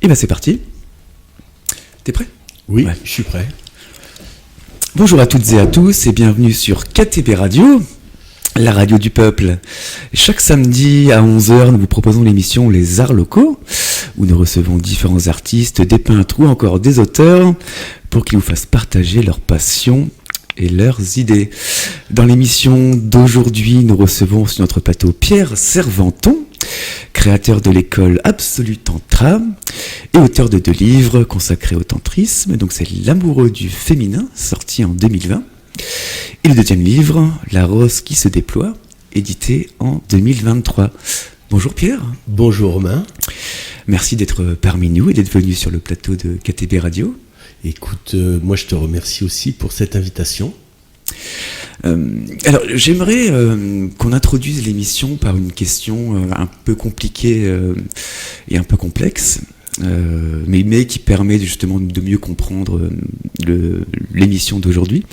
Et bien c'est parti. T'es prêt ? Oui, Ouais. je suis prêt. Bonjour à toutes et à tous et bienvenue sur KTB Radio, la radio du peuple. Chaque samedi à 11h, nous vous proposons l'émission Les Arts Locaux, où nous recevons différents artistes, des peintres ou encore des auteurs, pour qu'ils nous fassent partager leurs passions et leurs idées. Dans l'émission d'aujourd'hui, nous recevons sur notre plateau Pierre Serventon, créateur de l'école Absolu Tantra et auteur de 2 livres consacrés au tantrisme. Donc c'est L'amoureux du féminin, sorti en 2020. Et le 2e livre, La rose qui se déploie, édité en 2023. Bonjour Pierre. Bonjour Romain. Merci d'être parmi nous et d'être venu sur le plateau de KTB Radio. Écoute, moi je te remercie aussi pour cette invitation. Alors, j'aimerais qu'on introduise l'émission par une question un peu compliquée et un peu complexe, mais qui permet justement de mieux comprendre l'émission d'aujourd'hui.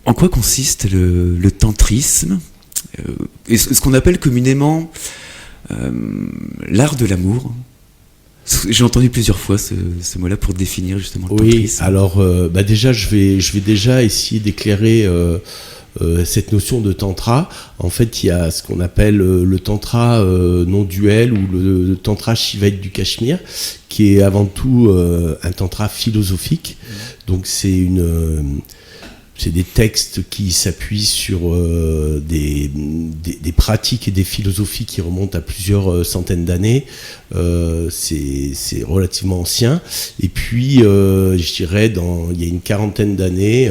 En quoi consiste le tantrisme, et ce qu'on appelle communément l'art de l'amour? J'ai entendu plusieurs fois ce mot-là pour définir justement le tantrisme. Oui, alors déjà je vais déjà essayer d'éclairer cette notion de tantra. En fait, il y a ce qu'on appelle le tantra non duel ou le tantra shivaïte du Cachemire, qui est avant tout un tantra philosophique. Donc c'est des textes qui s'appuient sur des pratiques et des philosophies qui remontent à plusieurs centaines d'années. C'est relativement ancien. Et puis, je dirais, il y a une quarantaine d'années,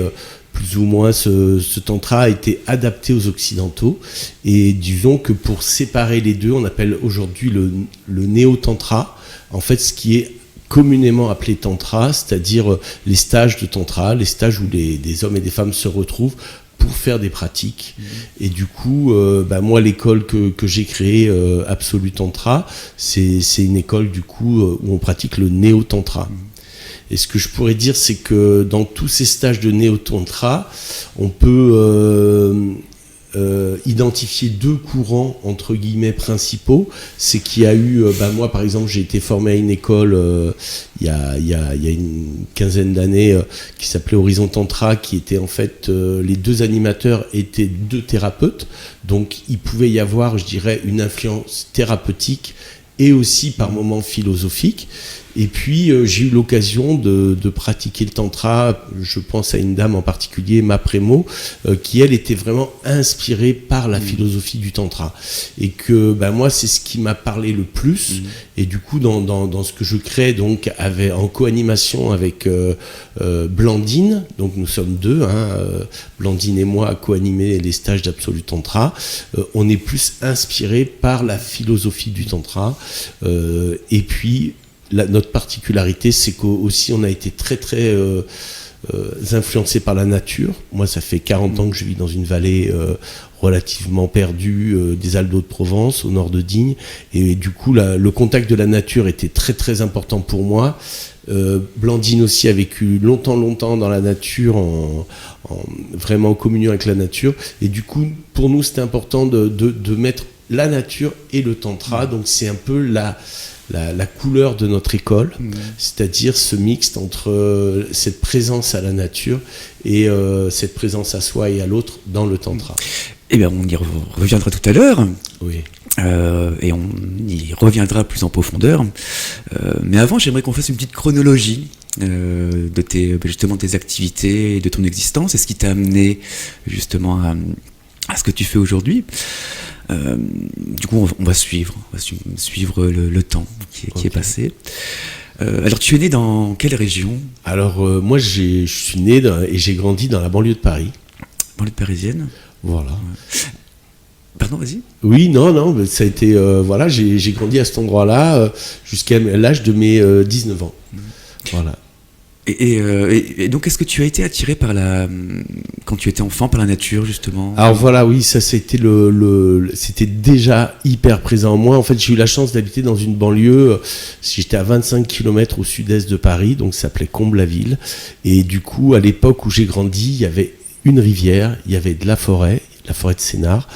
plus ou moins, ce tantra a été adapté aux Occidentaux. Et disons que pour séparer les deux, on appelle aujourd'hui le néo-tantra. En fait, ce qui est communément appelé tantra, c'est-à-dire les stages de tantra, les stages où des hommes et des femmes se retrouvent pour faire des pratiques. Et du coup, moi, l'école que j'ai créée, Absolu Tantra, c'est une école du coup où on pratique le néo-tantra. Et ce que je pourrais dire, c'est que dans tous ces stages de néo-tantra, on peut identifier 2 courants entre guillemets principaux. C'est qu'il y a eu, moi par exemple j'ai été formé à une école il y a une quinzaine d'années qui s'appelait Horizon Tantra, qui était en fait les 2 animateurs étaient 2 thérapeutes, donc il pouvait y avoir, je dirais, une influence thérapeutique et aussi par moments philosophique. Et puis j'ai eu l'occasion de pratiquer le tantra. Je pense à une dame en particulier, Ma Prémo, qui elle était vraiment inspirée par la philosophie du tantra. Et que moi c'est ce qui m'a parlé le plus. Et du coup dans ce que je crée donc en co-animation avec Blandine, donc nous sommes 2, Blandine et moi à co-animer les stages d'Absolu Tantra. On est plus inspiré par la philosophie du tantra. Et puis notre particularité, c'est qu'aussi on a été très très influencé par la nature. Moi, ça fait 40 ans que je vis dans une vallée relativement perdue des Alpes d'Haute-Provence, au nord de Digne. Et du coup, le contact de la nature était très très important pour moi. Blandine aussi a vécu longtemps dans la nature, vraiment en communion avec la nature. Et du coup, pour nous, c'était important de mettre la nature et le tantra. Donc c'est un peu la couleur de notre école, c'est-à-dire ce mixte entre cette présence à la nature et cette présence à soi et à l'autre dans le tantra. Eh bien, on y reviendra tout à l'heure. Oui. Et on y reviendra plus en profondeur. Mais avant, j'aimerais qu'on fasse une petite chronologie de tes activités et de ton existence et ce qui t'a amené justement à ce que tu fais aujourd'hui. Du coup, on va suivre le temps qui est passé. Alors, tu es né dans quelle région ? Alors, moi, je suis né et j'ai grandi dans la banlieue de Paris. Banlieue parisienne ? Voilà. Pardon, vas-y. Oui, non, mais ça a été... j'ai grandi à cet endroit-là jusqu'à l'âge de mes 19 ans. Voilà. Et donc, est-ce que tu as été attiré quand tu étais enfant par la nature, justement ? Alors voilà, oui, ça c'était c'était déjà hyper présent en moi. En fait, j'ai eu la chance d'habiter dans une banlieue, j'étais à 25 km au sud-est de Paris, donc ça s'appelait Comble-la-Ville. Et du coup, à l'époque où j'ai grandi, il y avait une rivière, il y avait de la forêt, la forêt de Sénart.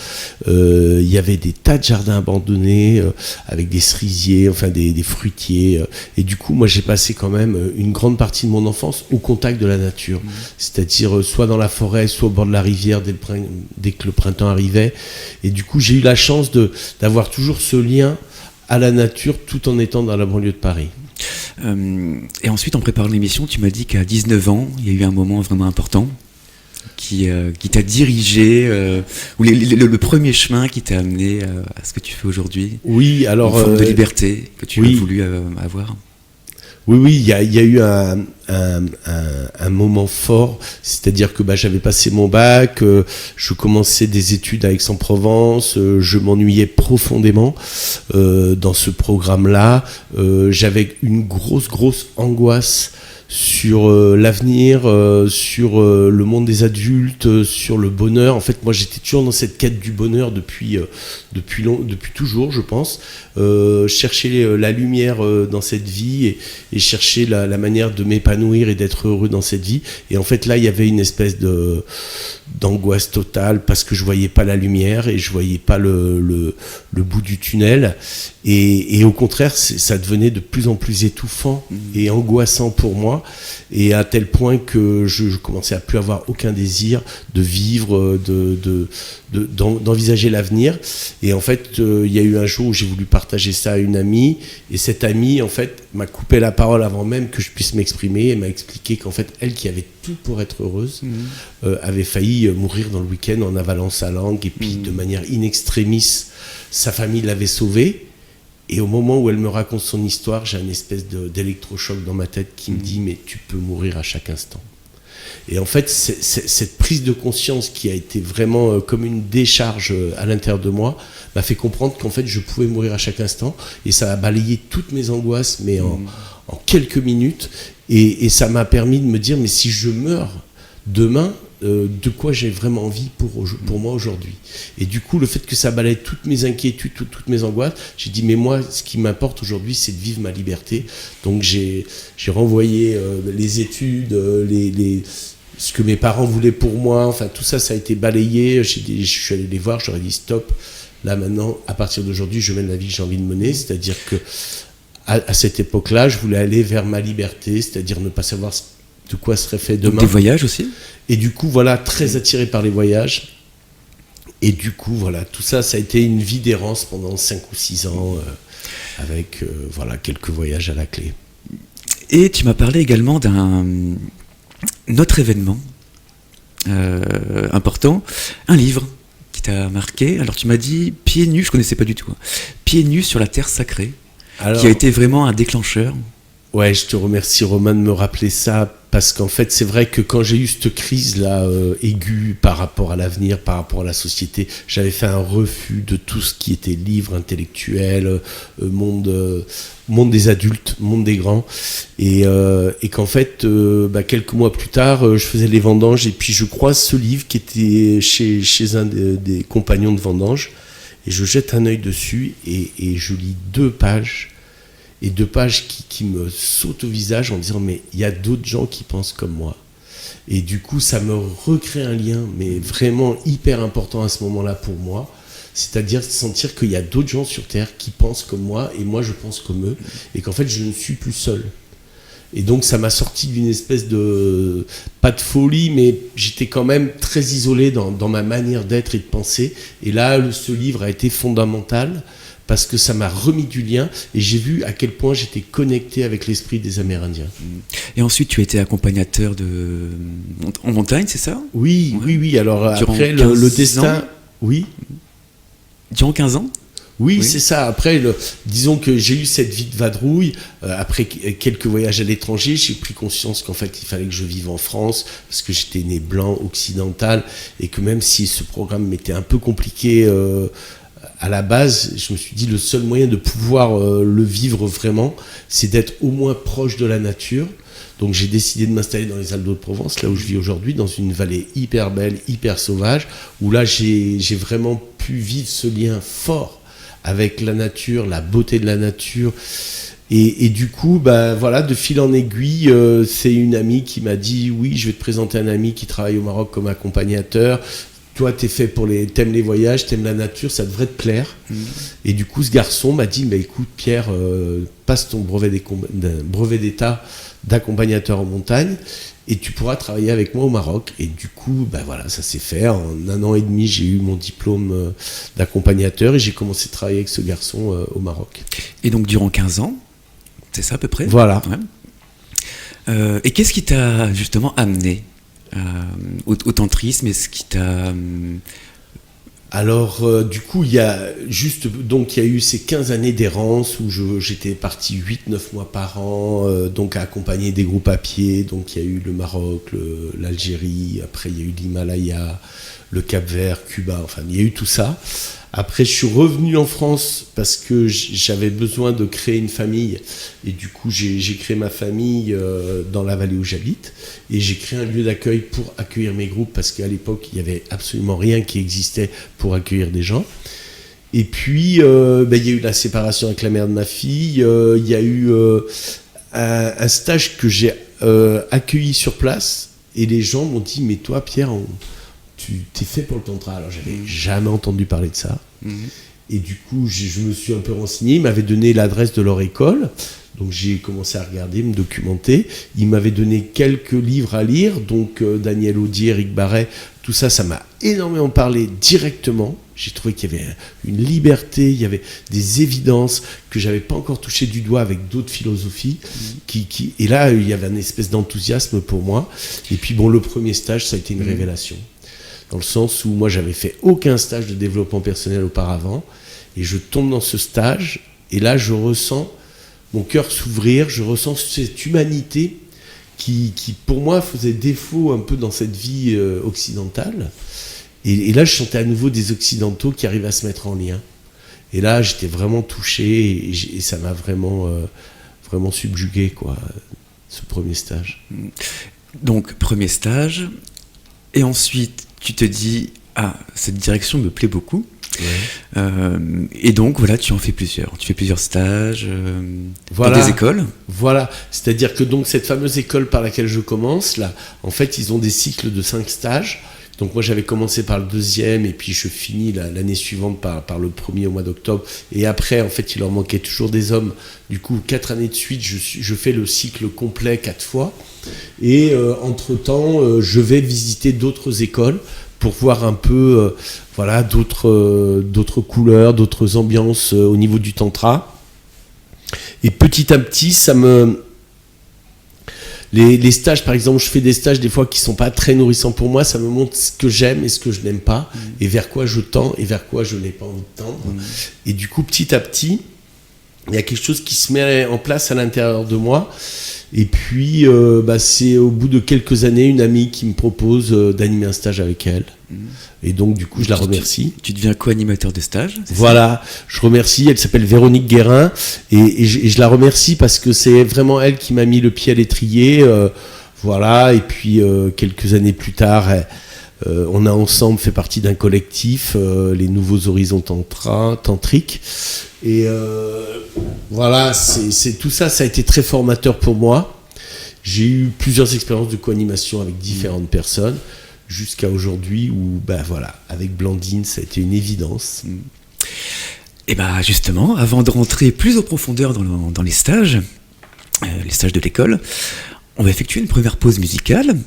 Il y avait des tas de jardins abandonnés avec des cerisiers, enfin des fruitiers. Et du coup, moi, j'ai passé quand même une grande partie de mon enfance au contact de la nature. C'est-à-dire soit dans la forêt, soit au bord de la rivière dès que le printemps arrivait. Et du coup, j'ai eu la chance d'avoir toujours ce lien à la nature tout en étant dans la banlieue de Paris. Et ensuite, en préparant l'émission, tu m'as dit qu'à 19 ans, il y a eu un moment vraiment important qui t'a dirigé, ou le premier chemin qui t'a amené à ce que tu fais aujourd'hui. Oui, alors... Une forme de liberté que tu as voulu avoir. Oui, il y a eu un moment fort, c'est-à-dire que j'avais passé mon bac, je commençais des études à Aix-en-Provence, je m'ennuyais profondément dans ce programme-là, j'avais une grosse angoisse sur l'avenir, sur le monde des adultes, sur le bonheur. En fait, moi, j'étais toujours dans cette quête du bonheur depuis toujours, je pense. Chercher la lumière dans cette vie et chercher la manière de m'épanouir et d'être heureux dans cette vie. Et en fait, là, il y avait une espèce d'angoisse totale parce que je voyais pas la lumière et je voyais pas le bout du tunnel. Et au contraire, ça devenait de plus en plus étouffant et angoissant pour moi, et à tel point que je commençais à plus avoir aucun désir de vivre, d'envisager l'avenir. Et en fait, il y a eu un jour où j'ai voulu partager ça à une amie, et cette amie, en fait, m'a coupé la parole avant même que je puisse m'exprimer, et m'a expliqué qu'en fait, elle qui avait tout pour être heureuse, avait failli mourir dans le week-end en avalant sa langue, et puis de manière in extremis, sa famille l'avait sauvée. Et au moment où elle me raconte son histoire, j'ai une espèce d'électrochoc dans ma tête qui me dit « mais tu peux mourir à chaque instant ». Et en fait, cette prise de conscience qui a été vraiment comme une décharge à l'intérieur de moi m'a fait comprendre qu'en fait, je pouvais mourir à chaque instant. Et ça a balayé toutes mes angoisses, mais en quelques minutes. Et ça m'a permis de me dire « mais si je meurs demain, de quoi j'ai vraiment envie pour moi aujourd'hui ». Et du coup, le fait que ça balaye toutes mes inquiétudes, toutes mes angoisses, j'ai dit mais moi, ce qui m'importe aujourd'hui, c'est de vivre ma liberté. Donc j'ai renvoyé les études, ce que mes parents voulaient pour moi, enfin tout ça, ça a été balayé. Je suis allé les voir, je leur ai dit stop, là maintenant, à partir d'aujourd'hui, je mène la vie que j'ai envie de mener, c'est-à-dire que à cette époque-là, je voulais aller vers ma liberté, c'est-à-dire ne pas savoir de quoi serait fait demain. Donc des voyages aussi ? Et du coup, voilà, très attiré par les voyages. Et du coup, voilà, tout ça, ça a été une vie d'errance pendant 5 ou 6 ans, avec voilà, quelques voyages à la clé. Et tu m'as parlé également d'un autre événement important, un livre qui t'a marqué. Alors tu m'as dit Pieds nus, je connaissais pas du tout. Pieds nus sur la terre sacrée, qui a été vraiment un déclencheur. Ouais, je te remercie Romain de me rappeler ça, parce qu'en fait c'est vrai que quand j'ai eu cette crise-là aiguë par rapport à l'avenir, par rapport à la société, j'avais fait un refus de tout ce qui était livre intellectuel, monde des adultes, monde des grands, et qu'en fait quelques mois plus tard je faisais les vendanges et puis je croise ce livre qui était chez un des compagnons de vendange, et je jette un œil dessus et je lis 2 pages. Et 2 pages qui me sautent au visage en disant mais il y a d'autres gens qui pensent comme moi. Et du coup ça me recrée un lien mais vraiment hyper important à ce moment-là pour moi, c'est-à-dire sentir qu'il y a d'autres gens sur Terre qui pensent comme moi et moi je pense comme eux, et qu'en fait je ne suis plus seul. Et donc ça m'a sorti d'une espèce de, pas de folie, mais j'étais quand même très isolé dans ma manière d'être et de penser. Et là ce livre a été fondamental, parce que ça m'a remis du lien et j'ai vu à quel point j'étais connecté avec l'esprit des Amérindiens. Et ensuite, tu as été accompagnateur en montagne, c'est ça ? Oui, ouais. Oui. Alors durant après, le destin... Ans. Oui. Durant 15 ans ? Oui, c'est ça. Après, disons que j'ai eu cette vie de vadrouille. Après quelques voyages à l'étranger, j'ai pris conscience qu'en fait, il fallait que je vive en France, parce que j'étais né blanc, occidental, et que même si ce programme m'était un peu compliqué... à la base, je me suis dit le seul moyen de pouvoir le vivre vraiment, c'est d'être au moins proche de la nature. Donc j'ai décidé de m'installer dans les Alpes d'Haute-Provence, là où je vis aujourd'hui, dans une vallée hyper belle, hyper sauvage, où là j'ai vraiment pu vivre ce lien fort avec la nature, la beauté de la nature. Et du coup, voilà, de fil en aiguille, c'est une amie qui m'a dit « Oui, je vais te présenter un ami qui travaille au Maroc comme accompagnateur ». toi, t'aimes les voyages, t'aimes la nature, ça devrait te plaire. Et du coup, ce garçon m'a dit, écoute, Pierre, passe ton brevet d'état d'accompagnateur en montagne et tu pourras travailler avec moi au Maroc. Et du coup, voilà, ça s'est fait. En 1 an et demi, j'ai eu mon diplôme d'accompagnateur et j'ai commencé à travailler avec ce garçon au Maroc. Et donc, durant 15 ans, c'est ça à peu près ? Voilà. Ouais. Et qu'est-ce qui t'a justement amené au tantrisme ? Est-ce qui t'a... Alors, du coup, il y a eu ces 15 années d'errance où j'étais parti 8-9 mois par an, donc à accompagner des groupes à pied. Donc, il y a eu le Maroc, l'Algérie, après il y a eu l'Himalaya, le Cap-Vert, Cuba, enfin, il y a eu tout ça. Après, je suis revenu en France parce que j'avais besoin de créer une famille. Et du coup, j'ai créé ma famille dans la vallée où j'habite. Et j'ai créé un lieu d'accueil pour accueillir mes groupes parce qu'à l'époque, il n'y avait absolument rien qui existait pour accueillir des gens. Et puis, il y a eu la séparation avec la mère de ma fille. Il y a eu un stage que j'ai accueilli sur place. Et les gens m'ont dit, mais toi, Pierre, tu t'es fait pour le tantra. Alors, j'avais jamais entendu parler de ça. Et du coup, je me suis un peu renseigné. Ils m'avaient donné l'adresse de leur école. Donc, j'ai commencé à regarder, me documenter. Ils m'avaient donné quelques livres à lire. Donc, Daniel Audier, Eric Barret, tout ça, ça m'a énormément parlé directement. J'ai trouvé qu'il y avait une liberté, il y avait des évidences que j'avais pas encore touchées du doigt avec d'autres philosophies. Et là, il y avait une espèce d'enthousiasme pour moi. Et puis, le premier stage, ça a été une révélation. Dans le sens où moi, j'avais fait aucun stage de développement personnel auparavant. Et je tombe dans ce stage. Et là, je ressens mon cœur s'ouvrir. Je ressens cette humanité qui pour moi, faisait défaut un peu dans cette vie occidentale. Et là, je sentais à nouveau des Occidentaux qui arrivaient à se mettre en lien. Et là, j'étais vraiment touché. Et ça m'a vraiment subjugué, quoi, ce premier stage. Donc, premier stage. Et ensuite, tu te dis, cette direction me plaît beaucoup. Ouais. Et donc, voilà, tu en fais plusieurs. Tu fais plusieurs stages dans des écoles. Voilà. C'est-à-dire que donc, cette fameuse école par laquelle je commence, là, en fait, ils ont des cycles de 5 stages. Donc, moi, j'avais commencé par le 2e et puis je finis l'année suivante par le 1er au mois d'octobre. Et après, en fait, il leur manquait toujours des hommes. Du coup, 4 années de suite, je fais le cycle complet 4 fois. Et entre-temps, je vais visiter d'autres écoles pour voir un peu d'autres couleurs, d'autres ambiances au niveau du tantra. Et petit à petit, les stages, par exemple, je fais des stages des fois qui sont pas très nourrissants pour moi, ça me montre ce que j'aime et ce que je n'aime pas, et vers quoi je tends et vers quoi je n'ai pas envie de tendre. Et du coup, petit à petit, il y a quelque chose qui se met en place à l'intérieur de moi. Et puis, c'est au bout de quelques années, une amie qui me propose d'animer un stage avec elle. Et donc, du coup, je la remercie. Tu deviens co-animateur de stage ? Voilà, je remercie. Elle s'appelle Véronique Guérin. Et je la remercie parce que c'est vraiment elle qui m'a mis le pied à l'étrier. Et puis, quelques années plus tard, on a ensemble fait partie d'un collectif, les Nouveaux Horizons Tantriques. Et c'est tout ça, ça a été très formateur pour moi. J'ai eu plusieurs expériences de co-animation avec différentes personnes, jusqu'à aujourd'hui où, avec Blandine, ça a été une évidence. Et justement, avant de rentrer plus en profondeur dans les stages de l'école, on va effectuer une première pause musicale.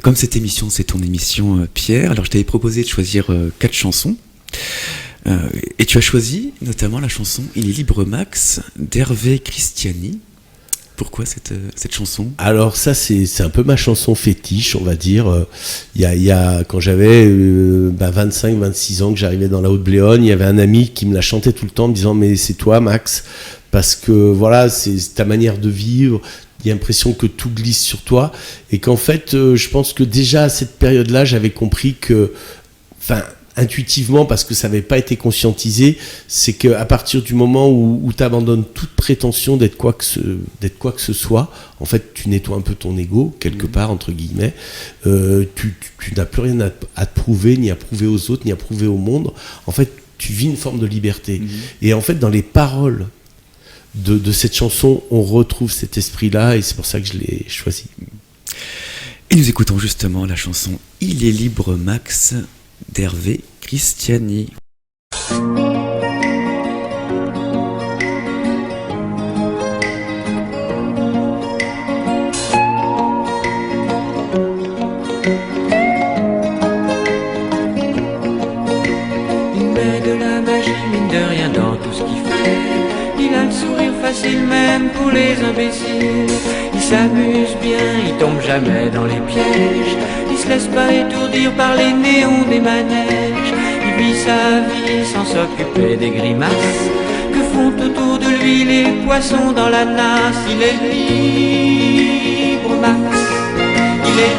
Comme cette émission, c'est ton émission, Pierre, alors je t'avais proposé de choisir 4 chansons. Et tu as choisi notamment la chanson « Il est libre Max » d'Hervé Christiani. Pourquoi cette chanson ? Alors ça, c'est un peu ma chanson fétiche, on va dire. Il y a quand j'avais 25-26 ans, que j'arrivais dans la Haute-Bléone, il y avait un ami qui me la chantait tout le temps en me disant « Mais c'est toi, Max, parce que c'est ta manière de vivre. Il y a l'impression que tout glisse sur toi. » Et qu'en fait, je pense que déjà à cette période-là, j'avais compris que... intuitivement, parce que ça n'avait pas été conscientisé, c'est qu'à partir du moment où tu abandonnes toute prétention d'être quoi que ce soit, en fait, tu nettoies un peu ton ego, quelque part, entre guillemets, tu n'as plus rien à te prouver, ni à prouver aux autres, ni à prouver au monde. En fait, tu vis une forme de liberté. Et en fait, dans les paroles de cette chanson, on retrouve cet esprit-là, et c'est pour ça que je l'ai choisi. Et nous écoutons justement la chanson Il est libre Max d'Hervé Christiani. Facile même pour les imbéciles. Il s'amuse bien, il tombe jamais dans les pièges. Il se laisse pas étourdir par les néons des manèges. Il vit sa vie sans s'occuper des grimaces que font autour de lui les poissons dans la nasse. Il est libre Max, il est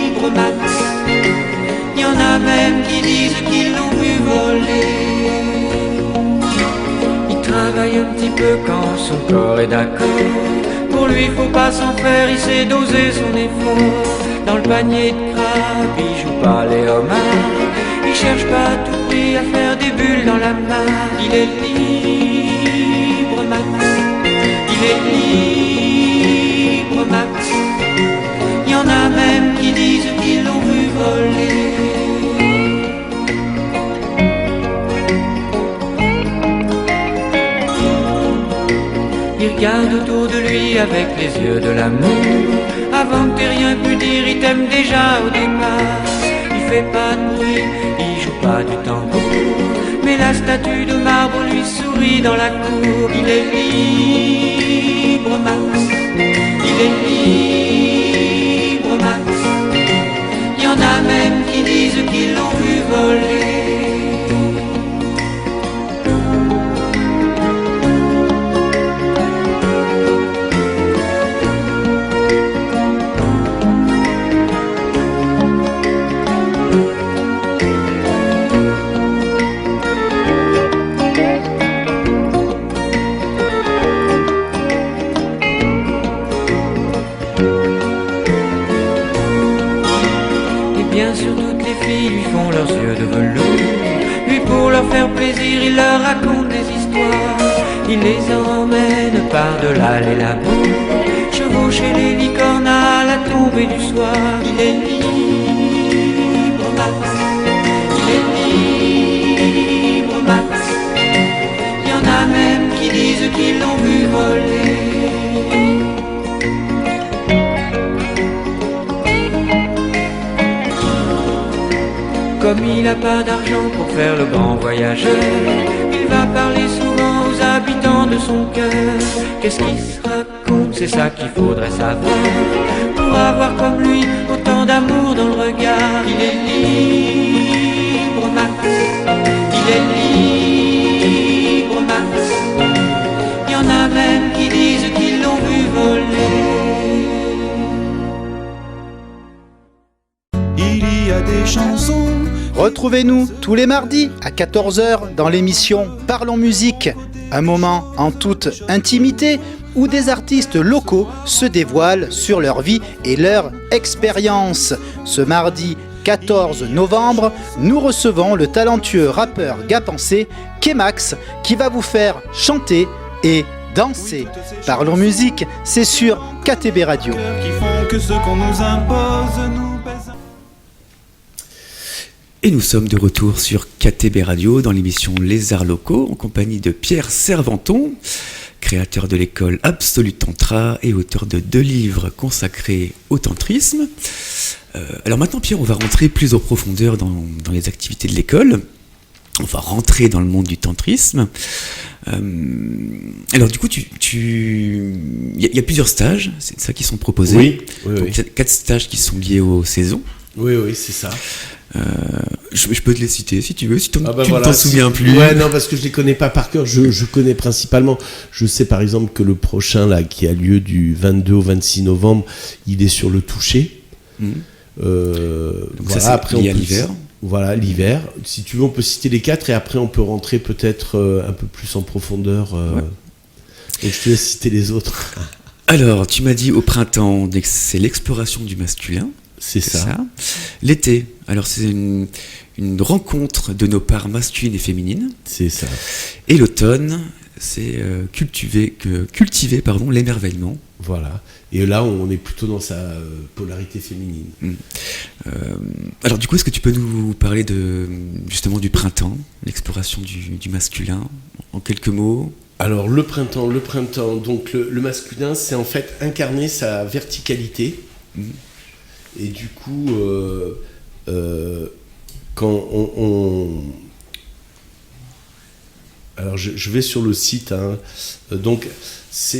libre Max. Il y en a même qui disent qu'ils l'ont vu voler. Travaille un petit peu quand son corps est d'accord. Pour lui faut pas s'en faire, il sait doser son effort. Dans le panier de crabe, il joue pas les homards. Il cherche pas à tout prix à faire des bulles dans la mare. Il est libre Max, il est libre Max. Il y en a même qui disent qu'ils l'ont vu voler. Il regarde autour de lui avec les yeux de l'amour. Avant que t'aies rien pu dire, il t'aime déjà au départ. Il fait pas de bruit, il joue pas du tambour. Mais la statue de marbre lui sourit dans la cour. Il est libre Max, il est libre Max. Il y en a même qui disent qu'ils l'ont vu voler. Leurs yeux de velours. Lui pour leur faire plaisir, il leur raconte des histoires. Il les emmène par-delà les labos, chevaucher les licornes à la tombée du soir. Il est libre Max, il est libre Max. Il y en a même qui disent qu'ils l'ont vu voler. Comme il n'a pas d'argent pour faire le grand voyageur, il va parler souvent aux habitants de son cœur. Qu'est-ce qu'il se raconte, c'est ça qu'il faudrait savoir, pour avoir comme lui autant d'amour dans le regard. Il est libre Max, il est libre Max. Il y en a même qui disent qu'ils l'ont vu voler. Il y a des chansons. Retrouvez-nous tous les mardis à 14h dans l'émission Parlons Musique, un moment en toute intimité où des artistes locaux se dévoilent sur leur vie et leur expérience. Ce mardi 14 novembre, nous recevons le talentueux rappeur Gapensé, Kemax, qui va vous faire chanter et danser. Parlons Musique, c'est sur KTB Radio. Qui font que ce qu'on nous impose nous pèse. Et nous sommes de retour sur KTB Radio dans l'émission Les Arts Locaux en compagnie de Pierre Servanton, créateur de l'école Absolue Tantra et auteur de 2 livres consacrés au tantrisme. Alors maintenant Pierre, on va rentrer plus en profondeur dans les activités de l'école. On va rentrer dans le monde du tantrisme. Alors du coup, il y a plusieurs stages, c'est ça qui sont proposés. Oui. Donc, 4 stages qui sont liés aux saisons. Oui, c'est ça. Je peux te les citer si tu veux, si tu ne voilà, t'en souviens plus. Ouais, non, parce que je les connais pas par cœur. Je connais principalement. Je sais par exemple que le prochain là, qui a lieu du 22 au 26 novembre, il est sur le toucher. Donc voilà, ça, après lié à l'hiver. Voilà, l'hiver. Si tu veux, on peut citer les 4 et après on peut rentrer peut-être un peu plus en profondeur. Ouais. Donc je te laisse citer les autres. Alors, tu m'as dit au printemps, c'est l'exploration du masculin. C'est ça. L'été, alors c'est une rencontre de nos parts masculines et féminines. C'est ça. Et l'automne, c'est cultiver l'émerveillement. Voilà. Et là, on est plutôt dans sa polarité féminine. Alors du coup, est-ce que tu peux nous parler justement du printemps, l'exploration du masculin, en quelques mots? Alors le printemps, donc le masculin, c'est en fait incarner sa verticalité. Et du coup, quand alors je vais sur le site, hein. Donc ça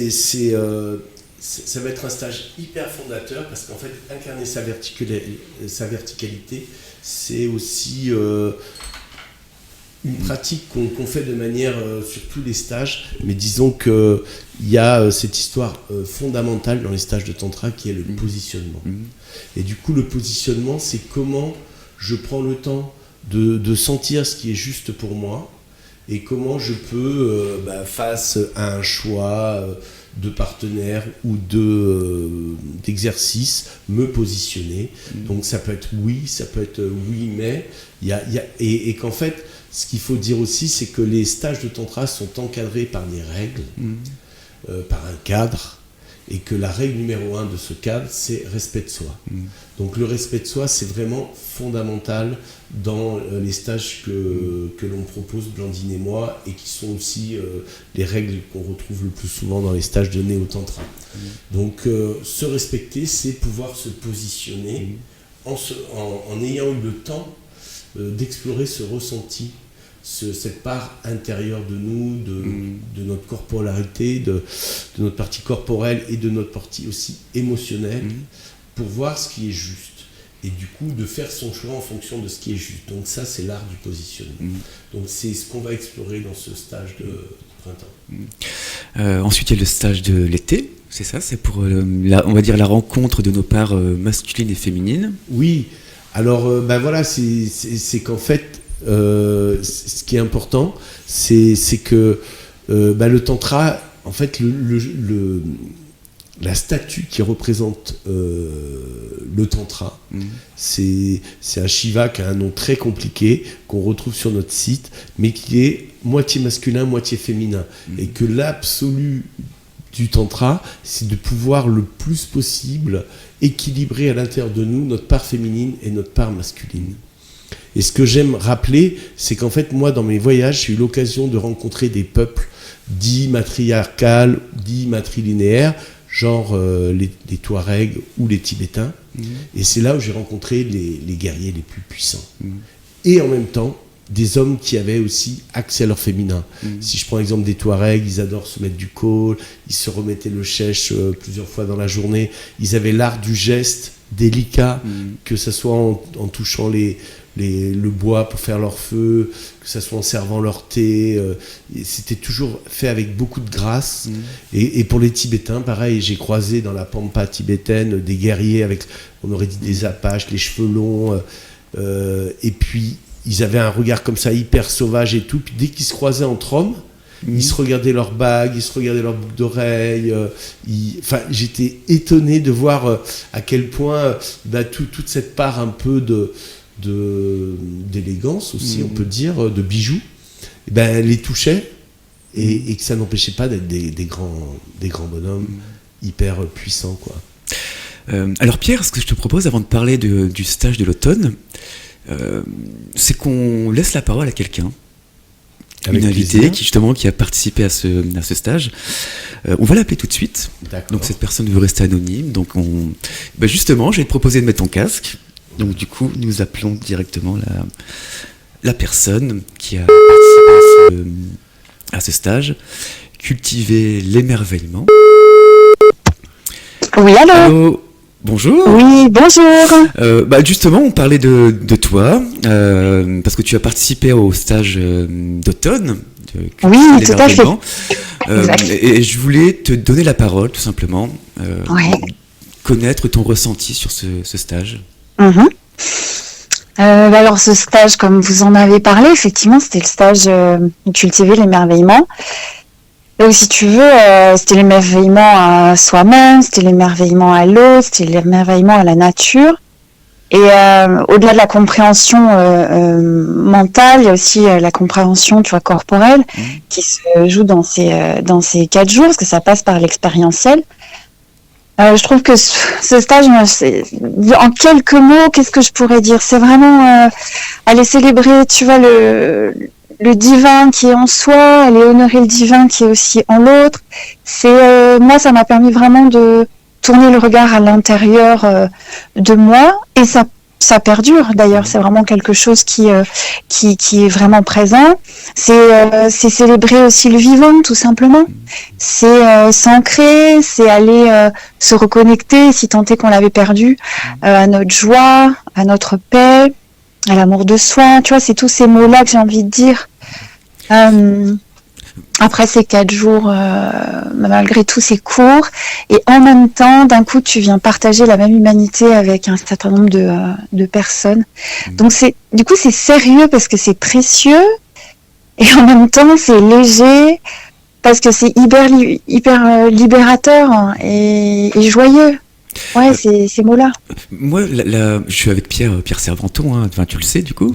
va être un stage hyper fondateur parce qu'en fait incarner sa verticalité, c'est aussi une pratique qu'on fait de manière sur tous les stages, mais disons qu'il y a cette histoire fondamentale dans les stages de tantra qui est le positionnement. Et du coup, le positionnement, c'est comment je prends le temps de sentir ce qui est juste pour moi et comment je peux, face à un choix de partenaire ou d'exercice, me positionner. Donc ça peut être oui, ça peut être oui, mais et qu'en fait, ce qu'il faut dire aussi, c'est que les stages de tantra sont encadrés par des règles, par un cadre, et que la règle numéro 1 de ce cadre, c'est respect de soi. Donc le respect de soi, c'est vraiment fondamental dans les stages que l'on propose, Blandine et moi, et qui sont aussi les règles qu'on retrouve le plus souvent dans les stages de néo-tantra. Donc se respecter, c'est pouvoir se positionner en ayant eu le temps d'explorer ce ressenti, cette part intérieure de nous, de notre corporalité, de notre partie corporelle et de notre partie aussi émotionnelle, pour voir ce qui est juste. Et du coup, de faire son choix en fonction de ce qui est juste. Donc ça, c'est l'art du positionnement. Donc c'est ce qu'on va explorer dans ce stage de printemps. Ensuite, il y a le stage de l'été, c'est ça? C'est pour, on va dire, la rencontre de nos parts masculines et féminines. Oui, alors voilà, c'est qu'en fait, ce qui est important, c'est que le tantra, en fait, la statue qui représente le tantra, c'est un Shiva qui a un nom très compliqué, qu'on retrouve sur notre site, mais qui est moitié masculin, moitié féminin. Et que l'absolu du tantra, c'est de pouvoir le plus possible équilibrer à l'intérieur de nous notre part féminine et notre part masculine. Et ce que j'aime rappeler, c'est qu'en fait, moi, dans mes voyages, j'ai eu l'occasion de rencontrer des peuples dits matriarcales, dits matrilinéaires, genre les Touaregs ou les Tibétains. Et c'est là où j'ai rencontré les guerriers les plus puissants. Et en même temps, des hommes qui avaient aussi accès à leur féminin. Si je prends l'exemple des Touaregs, ils adorent se mettre du col, ils se remettaient le chèche plusieurs fois dans la journée. Ils avaient l'art du geste délicat, que ce soit en touchant le bois pour faire leur feu, que ce soit en servant leur thé. C'était toujours fait avec beaucoup de grâce. Et pour les Tibétains, pareil, j'ai croisé dans la pampa tibétaine des guerriers avec, on aurait dit des apaches, les cheveux longs. Et puis, ils avaient un regard comme ça hyper sauvage et tout. Puis dès qu'ils se croisaient entre hommes, ils se regardaient leurs bagues, ils se regardaient leurs boucles d'oreilles. J'étais étonné de voir à quel point toute cette part un peu d'élégance aussi, on peut dire, de bijoux, les touchait et que ça n'empêchait pas d'être des grands bonhommes hyper puissants, quoi. Alors Pierre, ce que je te propose avant de parler du stage de l'automne, c'est qu'on laisse la parole à quelqu'un, une invitée qui a participé à ce stage. On va l'appeler tout de suite. D'accord. Donc cette personne veut rester anonyme. Donc justement, je vais te proposer de mettre ton casque. Donc du coup, nous appelons directement la personne qui a participé à ce stage. Cultiver l'émerveillement. Oui, allô. Allô. Bonjour. Oui, bonjour. Justement, on parlait de toi, parce que tu as participé au stage d'automne. Oui, tout à fait. Et je voulais te donner la parole, tout simplement. Connaître ton ressenti sur ce stage. Alors, ce stage, comme vous en avez parlé, effectivement, c'était le stage Cultiver l'émerveillement. Donc, si tu veux, c'était l'émerveillement à soi-même, c'était l'émerveillement à l'autre, c'était l'émerveillement à la nature. Et au-delà de la compréhension mentale, il y a aussi la compréhension, tu vois, corporelle, qui se joue dans ces 4 jours, parce que ça passe par l'expérientiel. Je trouve que ce stage, en quelques mots, qu'est-ce que je pourrais dire ? C'est vraiment aller célébrer, tu vois, le divin qui est en soi, aller honorer le divin qui est aussi en l'autre. Moi, ça m'a permis vraiment de tourner le regard à l'intérieur de moi, et ça perdure d'ailleurs. C'est vraiment quelque chose qui est vraiment présent. C'est célébrer aussi le vivant, tout simplement. C'est s'ancrer, c'est aller se reconnecter, si tant est qu'on l'avait perdu, à notre joie, à notre paix, à l'amour de soi. Tu vois, c'est tous ces mots-là que j'ai envie de dire. Après ces 4 jours, malgré tout, c'est court, et en même temps, d'un coup, tu viens partager la même humanité avec un certain nombre de personnes. Donc c'est sérieux parce que c'est précieux, et en même temps, c'est léger parce que c'est hyper libérateur, hein, et joyeux. Ouais, ces mots-là. Moi, je suis avec Pierre Servanton, hein, enfin, tu le sais du coup.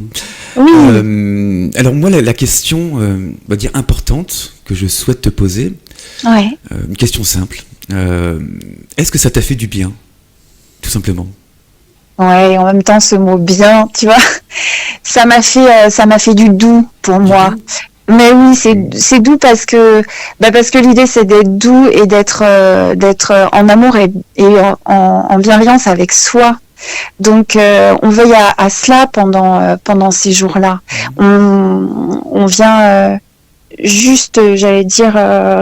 Oui. Alors moi, la question, on va dire importante, que je souhaite te poser, Ouais. une question simple. Est-ce que ça t'a fait du bien, tout simplement ? Ouais, et en même temps, ce mot bien, tu vois, ça m'a fait du doux pour moi. Mais oui, c'est doux parce que l'idée c'est d'être doux et d'être en amour et en bienveillance avec soi. Donc on veille à cela pendant ces jours-là. On vient juste, j'allais dire,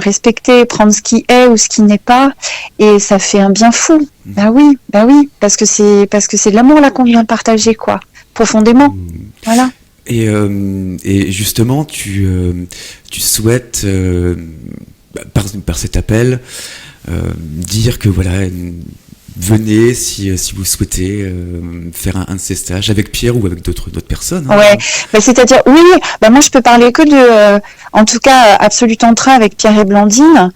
respecter, prendre ce qui est ou ce qui n'est pas, et ça fait un bien fou. Bah oui, parce que c'est de l'amour là qu'on vient partager, quoi, profondément. Voilà. Et justement, tu souhaites, par cet appel, dire que voilà, venez si vous souhaitez faire un de ces stages avec Pierre ou avec d'autres personnes. Hein. Ouais, c'est-à-dire, oui, moi je peux parler que de, en tout cas, Absolu Tantra avec Pierre et Blandine,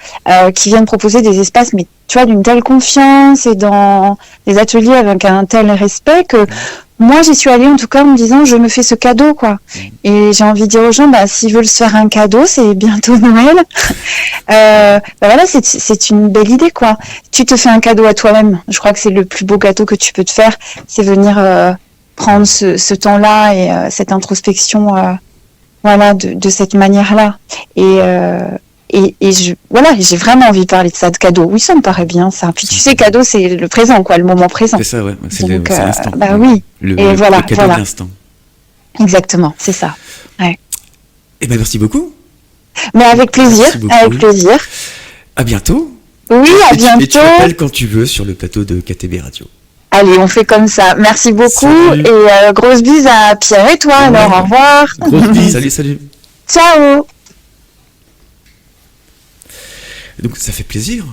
qui viennent proposer des espaces, mais tu vois, d'une telle confiance et dans des ateliers avec un tel respect que moi j'y suis allée en tout cas en me disant je me fais ce cadeau, quoi. Et j'ai envie de dire aux gens, s'ils veulent se faire un cadeau, c'est bientôt Noël. Voilà, c'est une belle idée, quoi. Tu te fais un cadeau à toi-même. Je crois que c'est le plus beau cadeau que tu peux te faire, c'est venir prendre ce temps-là et cette introspection, voilà, de cette manière-là. Et j'ai vraiment envie de parler de ça, de cadeau. Oui, ça me paraît bien, ça. Puis tu sais, cadeau, c'est le présent, quoi, le moment présent. C'est ça, ouais. C'est l'instant. Oui. Le cadeau de l'instant. Exactement, c'est ça. Ouais. Eh ben, merci beaucoup. Mais avec plaisir, avec plaisir. À bientôt. Oui, à bientôt. Et tu m'appelles quand tu veux sur le plateau de KTB Radio. Allez, on fait comme ça. Merci beaucoup. Salut. Et grosse bise à Pierre et toi, alors au revoir. Grosse bise. Salut. Ciao. Donc ça fait plaisir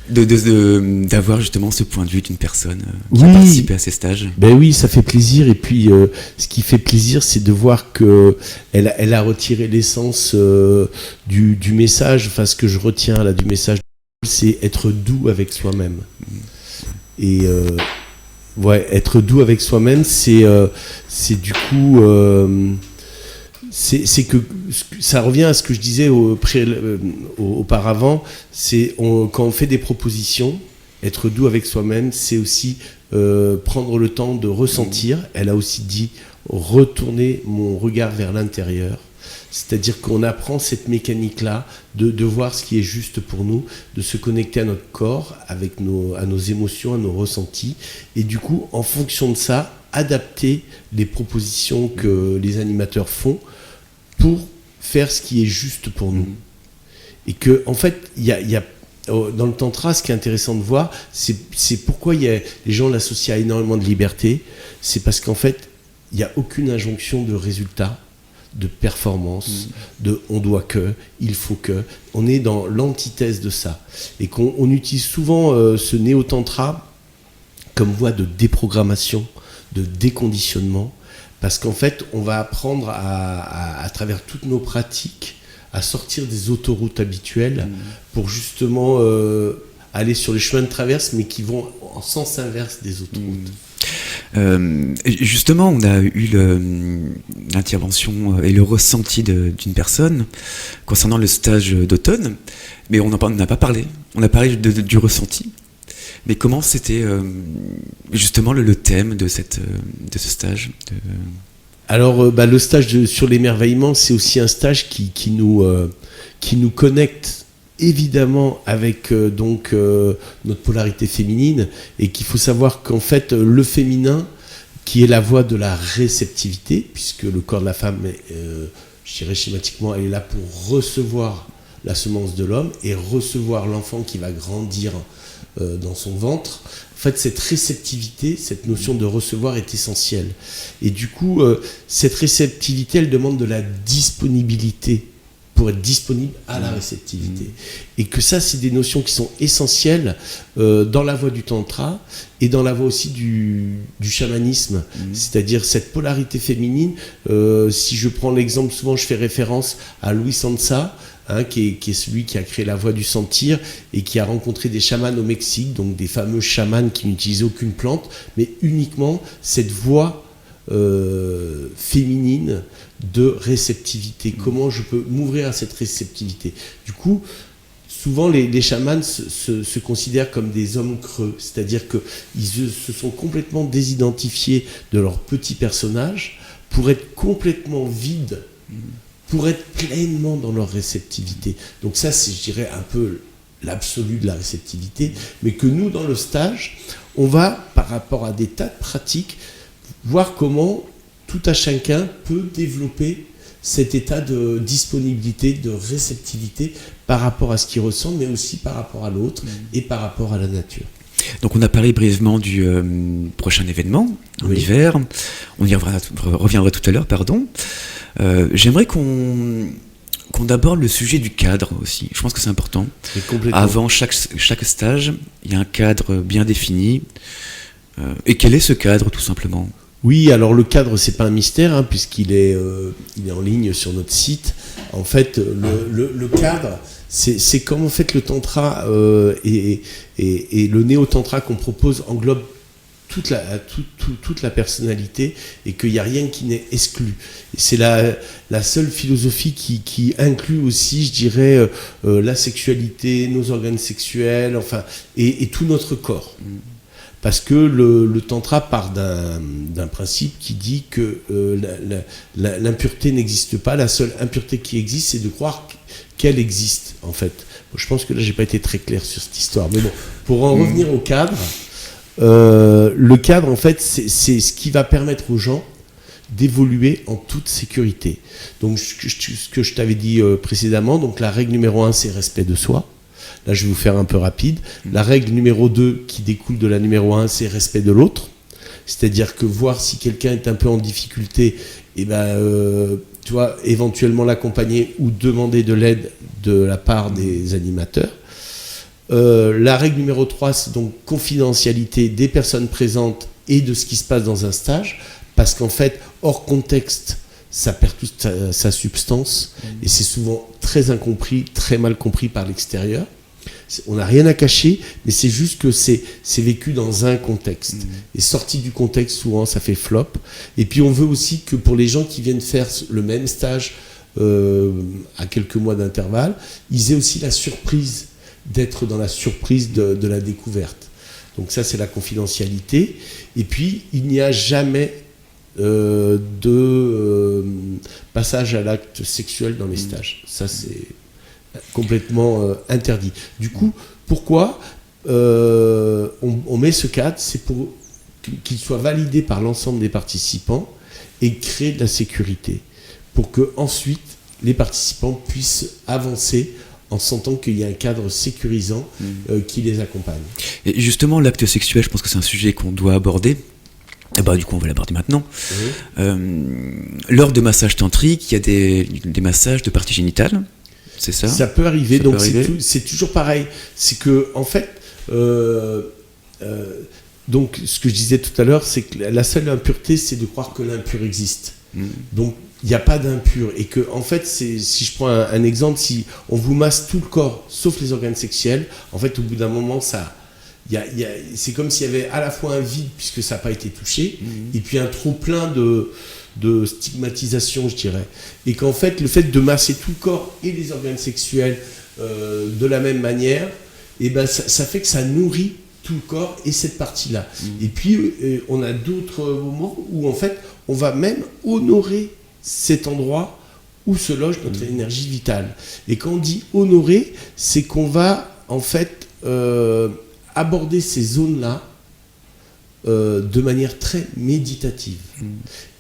d'avoir justement ce point de vue d'une personne qui a participé à ces stages. Ben oui, ça fait plaisir. Et puis ce qui fait plaisir, c'est de voir que elle a retiré l'essence du message. Enfin, ce que je retiens là du message, c'est être doux avec soi-même. Et être doux avec soi-même, c'est du coup c'est que ça revient à ce que je disais auparavant. C'est quand on fait des propositions, être doux avec soi-même, c'est aussi prendre le temps de ressentir. Elle a aussi dit retourner mon regard vers l'intérieur. C'est-à-dire qu'on apprend cette mécanique-là de voir ce qui est juste pour nous, de se connecter à notre corps, à nos émotions, à nos ressentis, et du coup, en fonction de ça, adapter les propositions que les animateurs font pour faire ce qui est juste pour nous. Et que, en fait, il y a dans le tantra, ce qui est intéressant de voir, c'est pourquoi les gens l'associent à énormément de liberté. C'est parce qu'en fait, il n'y a aucune injonction de résultat, de performance, de on doit que, il faut que. On est dans l'antithèse de ça. Et qu'on utilise souvent ce néo-tantra comme voie de déprogrammation, de déconditionnement, parce qu'en fait, on va apprendre à travers toutes nos pratiques à sortir des autoroutes habituelles pour justement aller sur les chemins de traverse, mais qui vont en sens inverse des autoroutes. Justement, on a eu l'intervention et le ressenti d'une personne concernant le stage d'automne, mais on n'a pas parlé. On a parlé du ressenti. Mais comment c'était justement le thème de ce stage Alors, le stage sur l'émerveillement, c'est aussi un stage qui nous connecte évidemment avec notre polarité féminine, et qu'il faut savoir qu'en fait, le féminin, qui est la voie de la réceptivité, puisque le corps de la femme, je dirais schématiquement, elle est là pour recevoir la semence de l'homme et recevoir l'enfant qui va grandir dans son ventre. En fait, cette réceptivité, cette notion de recevoir est essentielle. Et du coup, cette réceptivité, elle demande de la disponibilité pour être disponible à la réceptivité. Et que ça, c'est des notions qui sont essentielles dans la voie du tantra et dans la voie aussi du chamanisme. C'est-à-dire cette polarité féminine. Si je prends l'exemple, souvent je fais référence à Louis Sansa, qui est celui qui a créé la voie du sentir et qui a rencontré des chamans au Mexique, donc des fameux chamans qui n'utilisaient aucune plante, mais uniquement cette voie féminine de réceptivité. Comment je peux m'ouvrir à cette réceptivité? Du coup, souvent les chamans se considèrent comme des hommes creux, c'est-à-dire qu'ils se sont complètement désidentifiés de leur petit personnage pour être complètement vides, pour être pleinement dans leur réceptivité. Donc ça, c'est, je dirais, un peu l'absolu de la réceptivité, mais que nous, dans le stage, on va, par rapport à des tas de pratiques, voir comment tout à chacun peut développer cet état de disponibilité, de réceptivité par rapport à ce qu'il ressent, mais aussi par rapport à l'autre et par rapport à la nature. Donc on a parlé brièvement du prochain événement en hiver, on y reviendra tout à l'heure, pardon. J'aimerais qu'on aborde le sujet du cadre aussi. Je pense que c'est important. Avant chaque stage, il y a un cadre bien défini. Et quel est ce cadre, tout simplement ? Oui, alors le cadre, c'est pas un mystère, puisqu'il est en ligne sur notre site. En fait, le cadre, c'est comme en fait le tantra et le néo-tantra qu'on propose englobe toute la personnalité, et qu'il n'y a rien qui n'est exclu. Et c'est la seule philosophie qui inclut aussi, je dirais, la sexualité, nos organes sexuels, enfin, et tout notre corps. Parce que le tantra part d'un principe qui dit que l'impureté n'existe pas. La seule impureté qui existe, c'est de croire qu'elle existe, en fait. Je pense que là, j'ai pas été très clair sur cette histoire. Mais bon, pour en revenir au cadre, le cadre, en fait, c'est ce qui va permettre aux gens d'évoluer en toute sécurité. Donc, ce que je t'avais dit précédemment, donc la règle numéro 1, c'est respect de soi. Là, je vais vous faire un peu rapide. La règle numéro 2, qui découle de la numéro 1, c'est respect de l'autre. C'est-à-dire que voir si quelqu'un est un peu en difficulté, tu vois, éventuellement l'accompagner ou demander de l'aide de la part des animateurs. La règle numéro 3, c'est donc confidentialité des personnes présentes et de ce qui se passe dans un stage, parce qu'en fait, hors contexte, ça perd toute sa substance, et c'est souvent très incompris, très mal compris par l'extérieur. On n'a rien à cacher, mais c'est juste que c'est vécu dans un contexte. Et sorti du contexte, souvent, ça fait flop. Et puis, on veut aussi que pour les gens qui viennent faire le même stage à quelques mois d'intervalle, ils aient aussi la surprise d'être dans la surprise de la découverte. Donc ça, c'est la confidentialité. Et puis, il n'y a jamais de passage à l'acte sexuel dans les stages. Ça, c'est complètement interdit. Du coup, pourquoi on met ce cadre? C'est pour qu'il soit validé par l'ensemble des participants et créer de la sécurité, pour que ensuite les participants puissent avancer en sentant qu'il y a un cadre sécurisant qui les accompagne. Et justement, l'acte sexuel, je pense que c'est un sujet qu'on doit aborder. Et du coup, on va l'aborder maintenant. Lors de massages tantriques, il y a des massages de parties génitales. C'est ça? Ça peut arriver, donc c'est toujours pareil. C'est que, en fait, donc ce que je disais tout à l'heure, c'est que la seule impureté, c'est de croire que l'impur existe. Donc, il n'y a pas d'impur. Et que, en fait, si je prends un exemple, si on vous masse tout le corps, sauf les organes sexuels, en fait, au bout d'un moment, c'est comme s'il y avait à la fois un vide puisque ça n'a pas été touché, et puis un trop plein de stigmatisation, je dirais. Et qu'en fait, le fait de masser tout le corps et les organes sexuels de la même manière, et ben ça fait que ça nourrit tout le corps et cette partie-là. Et puis, on a d'autres moments où, en fait, on va même honorer cet endroit où se loge notre énergie vitale. Et quand on dit honorer, c'est qu'on va, en fait, aborder ces zones-là de manière très méditative.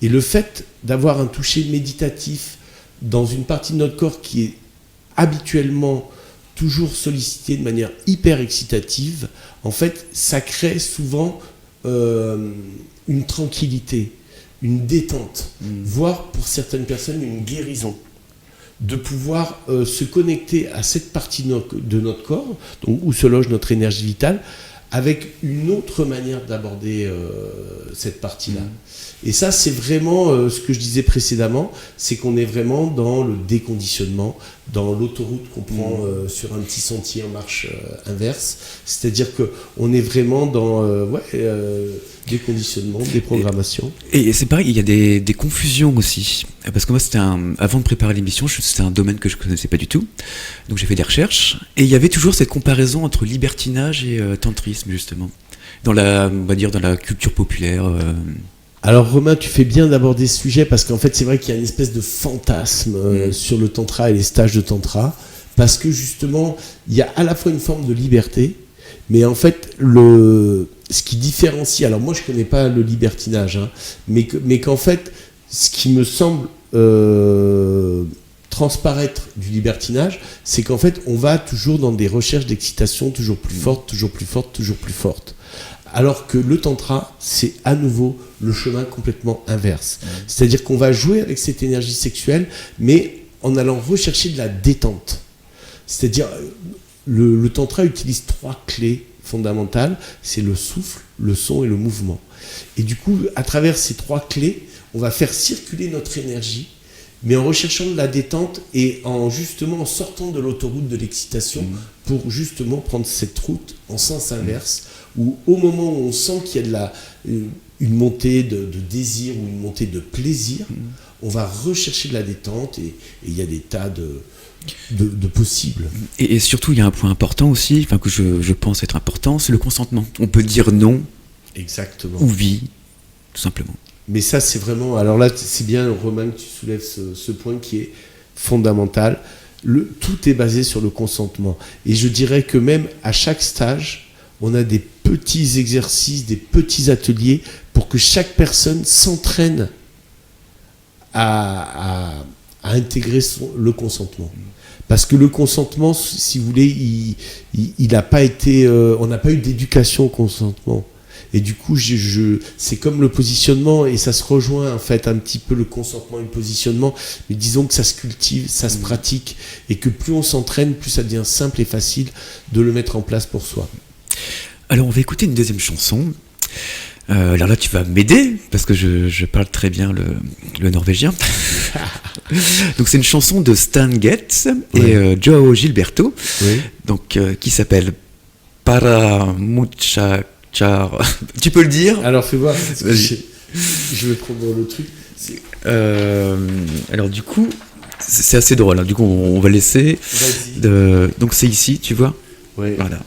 Et le fait d'avoir un toucher méditatif dans une partie de notre corps qui est habituellement toujours sollicitée de manière hyper excitative, en fait, ça crée souvent une tranquillité, une détente, voire pour certaines personnes une guérison, de pouvoir se connecter à cette partie de notre corps, donc où se loge notre énergie vitale, avec une autre manière d'aborder cette partie-là. Et ça, c'est vraiment ce que je disais précédemment, c'est qu'on est vraiment dans le déconditionnement, dans l'autoroute qu'on prend sur un petit sentier en marche inverse. C'est-à-dire qu'on est vraiment dans déconditionnement, déprogrammation. Et c'est pareil, il y a des confusions aussi. Parce que moi, avant de préparer l'émission, c'était un domaine que je ne connaissais pas du tout. Donc j'ai fait des recherches. Et il y avait toujours cette comparaison entre libertinage et tantrisme, justement. On va dire dans la culture populaire. Alors Romain, tu fais bien d'aborder ce sujet parce qu'en fait c'est vrai qu'il y a une espèce de fantasme sur le tantra et les stages de tantra, parce que justement il y a à la fois une forme de liberté, mais en fait ce qui différencie, alors moi je connais pas le libertinage, mais qu'en fait ce qui me semble transparaître du libertinage, c'est qu'en fait on va toujours dans des recherches d'excitation toujours plus fortes, toujours plus fortes, toujours plus fortes. Alors que le tantra, c'est à nouveau le chemin complètement inverse. C'est-à-dire qu'on va jouer avec cette énergie sexuelle, mais en allant rechercher de la détente. C'est-à-dire, le tantra utilise 3 clés fondamentales, c'est le souffle, le son et le mouvement. Et du coup, à travers ces 3 clés, on va faire circuler notre énergie, mais en recherchant de la détente et en sortant de l'autoroute de l'excitation pour justement prendre cette route en sens inverse, où au moment où on sent qu'il y a une montée de désir ou une montée de plaisir, on va rechercher de la détente et il y a des tas de possibles. Et surtout, il y a un point important aussi, que je pense être important, c'est le consentement. On peut dire non. Exactement. Ou oui, tout simplement. Mais ça, c'est vraiment... Alors là, c'est bien, Romain, que tu soulèves ce point qui est fondamental. Tout est basé sur le consentement. Et je dirais que même à chaque stage, on a des petits exercices, des petits ateliers pour que chaque personne s'entraîne à intégrer le consentement. Parce que le consentement, si vous voulez, il n'a pas été... on n'a pas eu d'éducation au consentement. Et du coup, c'est comme le positionnement, et ça se rejoint en fait un petit peu le consentement et le positionnement, mais disons que ça se cultive, ça se pratique, et que plus on s'entraîne, plus ça devient simple et facile de le mettre en place pour soi. Alors on va écouter une deuxième chanson. Alors là tu vas m'aider, parce que je parle très bien le norvégien. Donc c'est une chanson de Stan Getz et Joao Gilberto, donc, qui s'appelle Para Mucha... Tu peux le dire? Alors fais voir. Je vais prendre le truc. Alors du coup, c'est assez drôle. Du coup, on va laisser. Donc c'est ici, tu vois. Oui. Voilà.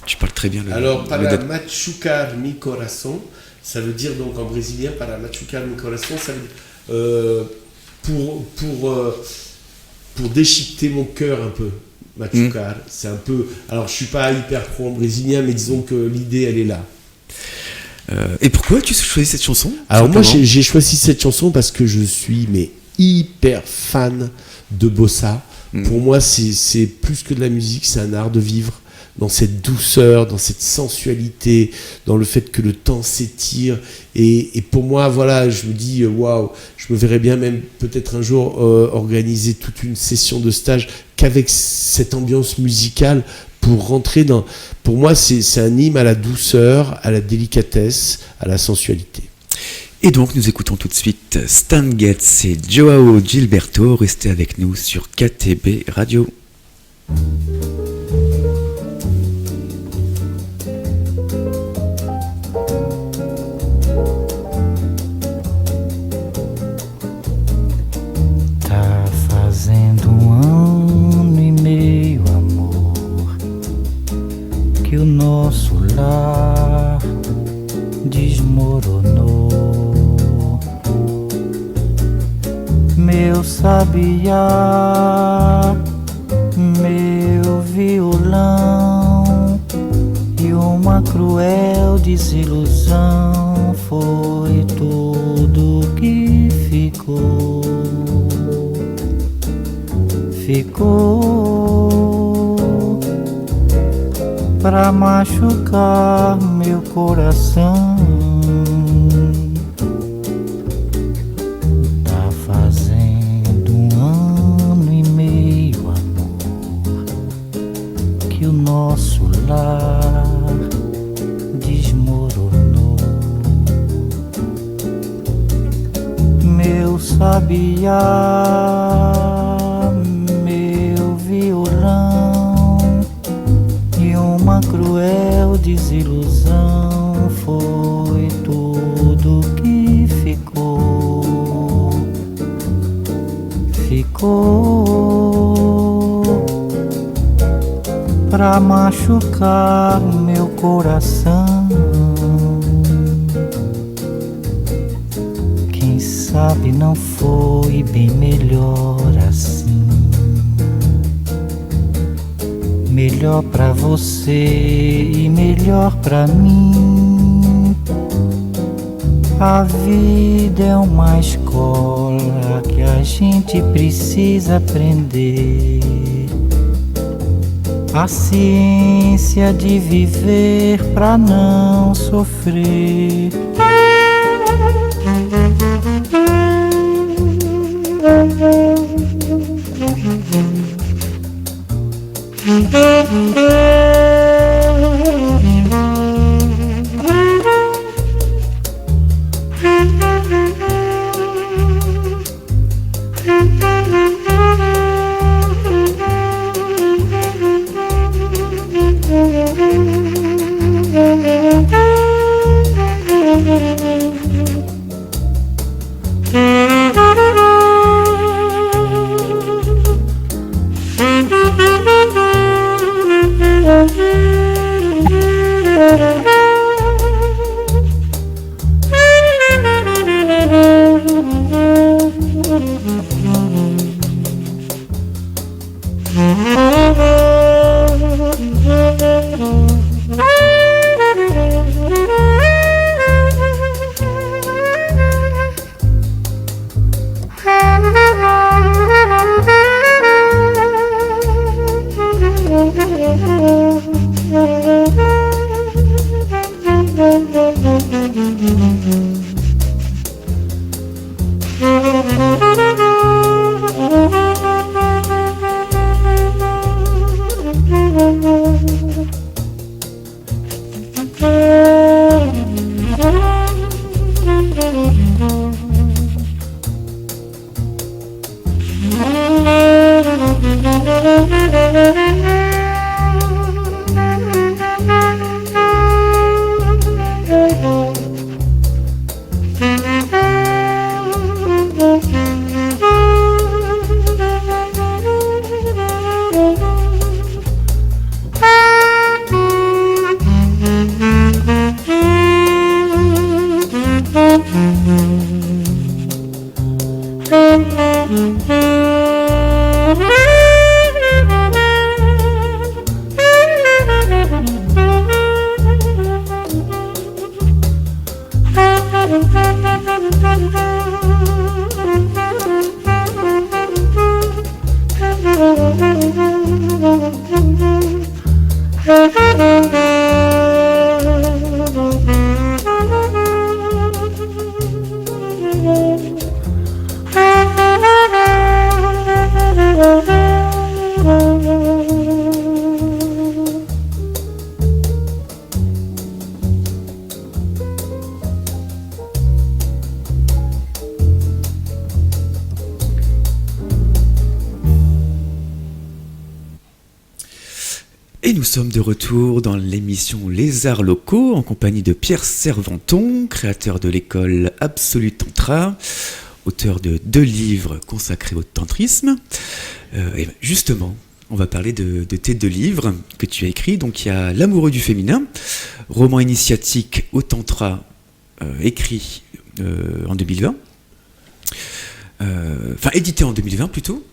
Tu parles très bien. Alors para machucar mi corazón, ça veut dire donc en brésilien para machucar mi corazón, ça veut dire pour déchiqueter mon cœur un peu. Machucar, c'est un peu... Alors, je suis pas hyper pro en brésilien, mais disons que l'idée, elle est là. Et pourquoi tu choisis cette chanson? Alors, moi, j'ai choisi cette chanson parce que je suis hyper fan de bossa. Pour moi, c'est plus que de la musique, c'est un art de vivre. Dans cette douceur, dans cette sensualité, dans le fait que le temps s'étire. Et pour moi, voilà, je me dis, waouh, je me verrais bien même peut-être un jour organiser toute une session de stage qu'avec cette ambiance musicale pour rentrer dans... Pour moi, c'est un hymne à la douceur, à la délicatesse, à la sensualité. Et donc, nous écoutons tout de suite Stan Getz et Joao Gilberto. Restez avec nous sur KTB Radio. sabiá, meu violão, e uma cruel desilusão foi tudo que ficou. Ficou pra machucar meu coração. Tá fazendo 1 ano e meio, amor, que o nosso lar desmoronou. Meu sabiá, meu violão, e uma cruel desilusão foi tudo que ficou. Ficou pra machucar meu coração. Quem sabe não foi bem melhor assim. Melhor pra você e melhor pra mim. A vida é uma escola que a gente precisa aprender. A ciência de viver pra não sofrer. Et nous sommes de retour dans l'émission Les Arts Locaux en compagnie de Pierre Servanton, créateur de l'école Absolue Tantra, auteur de 2 livres consacrés au tantrisme. Et justement, on va parler de tes 2 livres que tu as écrits. Donc il y a L'amoureux du féminin, roman initiatique au tantra écrit en 2020. édité en 2020 plutôt.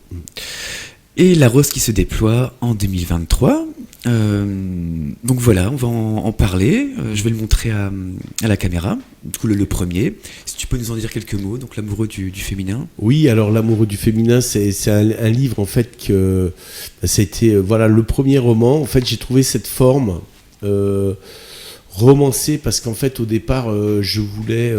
Et La Rose qui se déploie en 2023. Donc voilà, on va en parler. Je vais le montrer à la caméra. Du coup, le premier. Si tu peux nous en dire quelques mots. Donc, L'amoureux du féminin. Oui, alors L'amoureux du féminin, c'est un livre en fait que c'était le premier roman. En fait, j'ai trouvé cette forme romancée parce qu'en fait, au départ, je voulais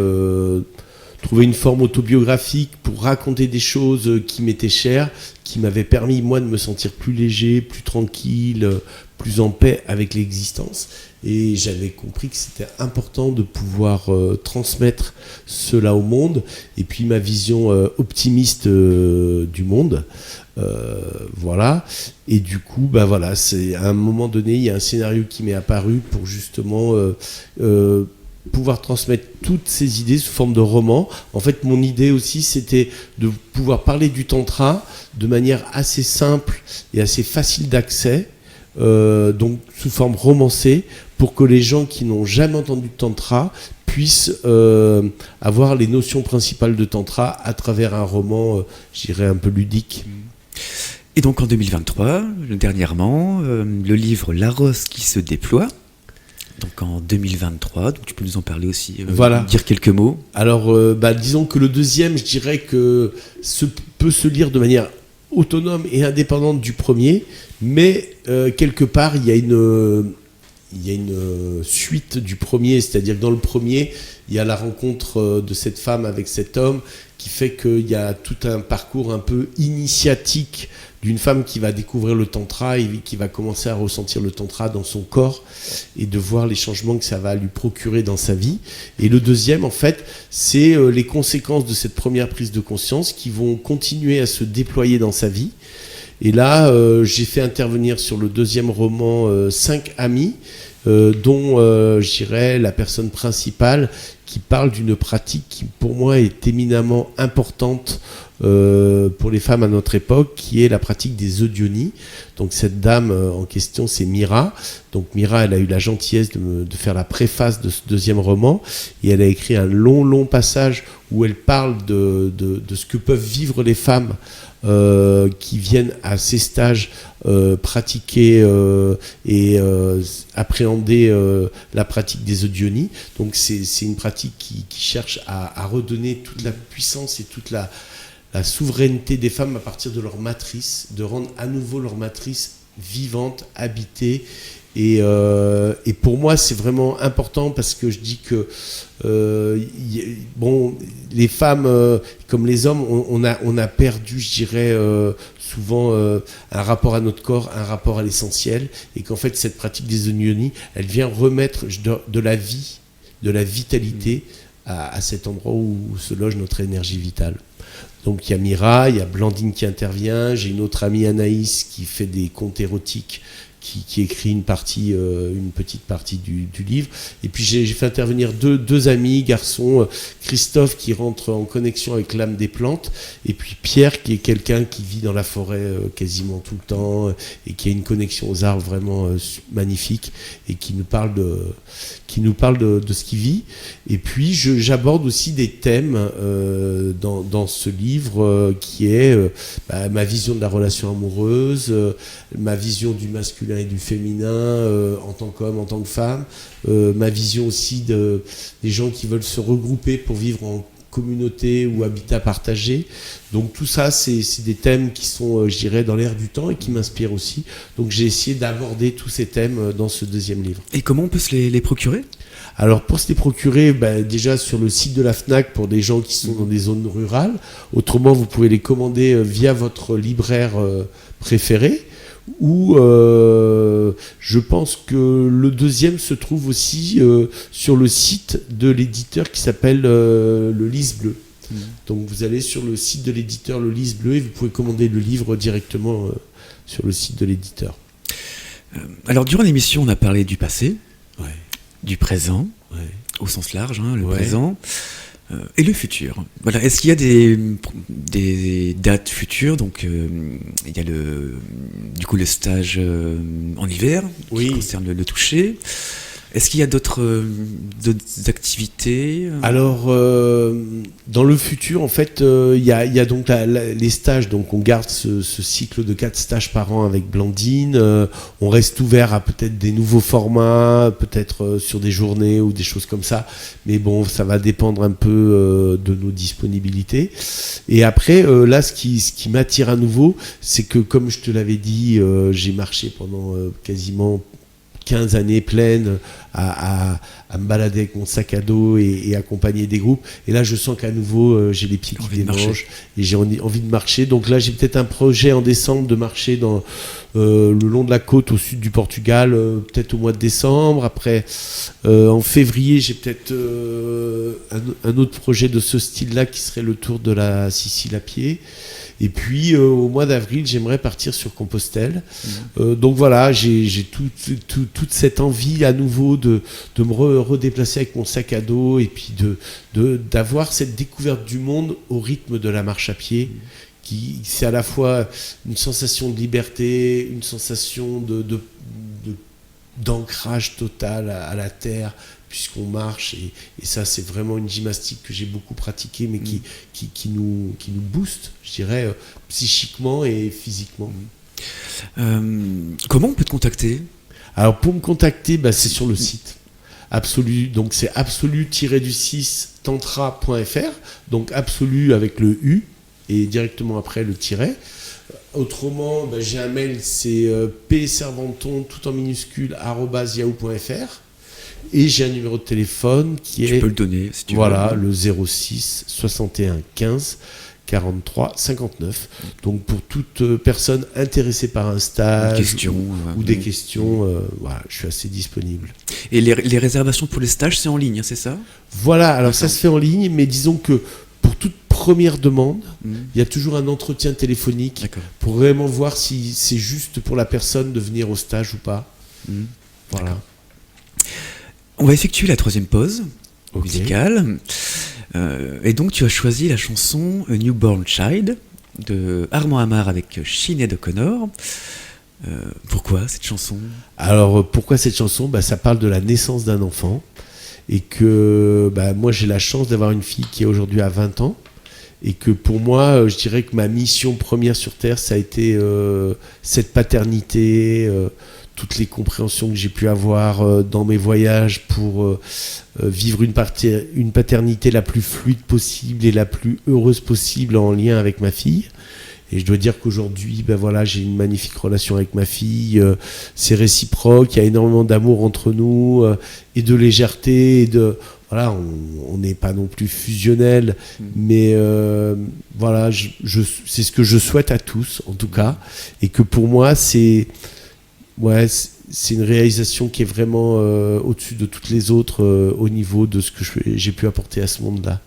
trouver une forme autobiographique pour raconter des choses qui m'étaient chères, qui m'avaient permis, moi, de me sentir plus léger, plus tranquille, plus en paix avec l'existence. Et j'avais compris que c'était important de pouvoir transmettre cela au monde. Et puis ma vision optimiste du monde. Voilà. Et du coup, c'est à un moment donné, il y a un scénario qui m'est apparu pour justement pouvoir transmettre toutes ces idées sous forme de roman. En fait, mon idée aussi, c'était de pouvoir parler du tantra de manière assez simple et assez facile d'accès, donc sous forme romancée, pour que les gens qui n'ont jamais entendu de tantra puissent avoir les notions principales de tantra à travers un roman, je dirais, un peu ludique. Et donc en 2023, dernièrement, le livre La Rose qui se déploie. Donc en 2023, donc tu peux nous en parler aussi, dire quelques mots. Alors, disons que le deuxième, je dirais que peut se lire de manière autonome et indépendante du premier, mais quelque part, il y a une suite du premier, c'est-à-dire que dans le premier, il y a la rencontre de cette femme avec cet homme qui fait qu'il y a tout un parcours un peu initiatique d'une femme qui va découvrir le tantra et qui va commencer à ressentir le tantra dans son corps et de voir les changements que ça va lui procurer dans sa vie. Et le deuxième, en fait, c'est les conséquences de cette première prise de conscience qui vont continuer à se déployer dans sa vie. Et là, j'ai fait intervenir sur le deuxième roman 5 amis, dont, je dirais, la personne principale qui parle d'une pratique qui, pour moi, est éminemment importante pour les femmes à notre époque, qui est la pratique des eudionies. Donc cette dame en question, c'est Mira. Donc Mira, elle a eu la gentillesse de faire la préface de ce deuxième roman, et elle a écrit un long passage où elle parle de ce que peuvent vivre les femmes qui viennent à ces stages pratiquer et appréhender la pratique des eudionies. Donc c'est une pratique qui cherche à redonner toute la puissance et toute la souveraineté des femmes à partir de leur matrice, de rendre à nouveau leur matrice vivante, habitée. Et pour moi, c'est vraiment important parce que je dis que les femmes, comme les hommes, on a perdu, je dirais, souvent un rapport à notre corps, un rapport à l'essentiel, et qu'en fait, cette pratique des eudionies, elle vient remettre de la vie, de la vitalité à cet endroit où se loge notre énergie vitale. Donc il y a Mira, il y a Blandine qui intervient, j'ai une autre amie Anaïs qui fait des contes érotiques, qui écrit une petite partie du livre. Et puis j'ai fait intervenir deux amis, garçons, Christophe qui rentre en connexion avec l'âme des plantes, et puis Pierre qui est quelqu'un qui vit dans la forêt quasiment tout le temps, et qui a une connexion aux arbres vraiment magnifique, et qui nous parle de ce qu'il vit. Et puis j'aborde aussi des thèmes dans ce livre qui est ma vision de la relation amoureuse, ma vision du masculin et du féminin en tant qu'homme, en tant que femme, ma vision aussi des gens qui veulent se regrouper pour vivre en communauté ou habitat partagé. Donc tout ça, c'est des thèmes qui sont, je dirais, dans l'air du temps et qui m'inspirent aussi. Donc j'ai essayé d'aborder tous ces thèmes dans ce deuxième livre. Et comment on peut se les procurer ? Alors pour se les procurer, déjà sur le site de la FNAC pour des gens qui sont dans des zones rurales. Autrement, vous pouvez les commander via votre libraire préféré. Ou je pense que le deuxième se trouve aussi sur le site de l'éditeur qui s'appelle Le Lys Bleu. Donc vous allez sur le site de l'éditeur Le Lys Bleu et vous pouvez commander le livre directement sur le site de l'éditeur. Alors durant l'émission, on a parlé du passé, ouais, du présent, ouais, au sens large, le ouais, présent, et le futur. Voilà. Est-ce qu'il y a des dates futures ? Donc il y a le stage en hiver, oui, qui concerne le toucher. Est-ce qu'il y a d'autres activités? Alors, dans le futur, en fait, il y a donc les stages. Donc, on garde ce cycle de 4 stages par an avec Blandine. On reste ouvert à peut-être des nouveaux formats, peut-être sur des journées ou des choses comme ça. Mais bon, ça va dépendre un peu de nos disponibilités. Et après, là, ce qui m'attire à nouveau, c'est que, comme je te l'avais dit, j'ai marché pendant quasiment 15 années pleines à me balader avec mon sac à dos et accompagner des groupes. Et là, je sens qu'à nouveau, j'ai les pieds qui démangent et j'ai envie de marcher. Donc là, j'ai peut-être un projet en décembre de marcher dans le long de la côte au sud du Portugal, peut-être au mois de décembre. Après, en février, j'ai peut-être un autre projet de ce style-là qui serait le tour de la Sicile à pied. Et puis au mois d'avril, j'aimerais partir sur Compostelle. Donc voilà, j'ai toute cette envie à nouveau de me redéplacer avec mon sac à dos et puis d'avoir cette découverte du monde au rythme de la marche à pied. C'est à la fois une sensation de liberté, une sensation d'ancrage total à la terre, puisqu'on marche, et ça c'est vraiment une gymnastique que j'ai beaucoup pratiquée, mais qui nous booste, je dirais, psychiquement et physiquement. Comment on peut te contacter? Alors pour me contacter, c'est sur le site Absolu, donc c'est absolu-du6 tantra.fr, donc absolu avec le U et directement après le tiret. Autrement, j'ai un mail, c'est pservanton tout en minuscule @yahoo.fr. Et j'ai un numéro de téléphone qui est... Tu peux le donner si tu veux. Voilà, le 06 61 15 43 59. Donc pour toute personne intéressée par un stage ou des questions, voilà, je suis assez disponible. Et les réservations pour les stages, c'est en ligne, c'est ça? Voilà, alors ça se fait en ligne, mais disons que pour toute première demande, il y a toujours un entretien téléphonique pour vraiment voir si c'est juste pour la personne de venir au stage ou pas. Voilà. On va effectuer la 3e pause musicale. Et donc, tu as choisi la chanson A Newborn Child de Armand Amar avec Sinéad O'Connor. Pourquoi cette chanson? Alors, pourquoi cette chanson? Ça parle de la naissance d'un enfant. Et que moi, j'ai la chance d'avoir une fille qui est aujourd'hui à 20 ans. Et que pour moi, je dirais que ma mission première sur Terre, ça a été cette paternité, toutes les compréhensions que j'ai pu avoir dans mes voyages pour vivre une paternité la plus fluide possible et la plus heureuse possible en lien avec ma fille. Et je dois dire qu'aujourd'hui, j'ai une magnifique relation avec ma fille. C'est réciproque, il y a énormément d'amour entre nous et de légèreté. Et voilà, on n'est pas non plus fusionnel, mais voilà, c'est ce que je souhaite à tous, en tout cas. Et que pour moi, c'est une réalisation qui est vraiment au-dessus de toutes les autres au niveau de ce que j'ai pu apporter à ce monde-là.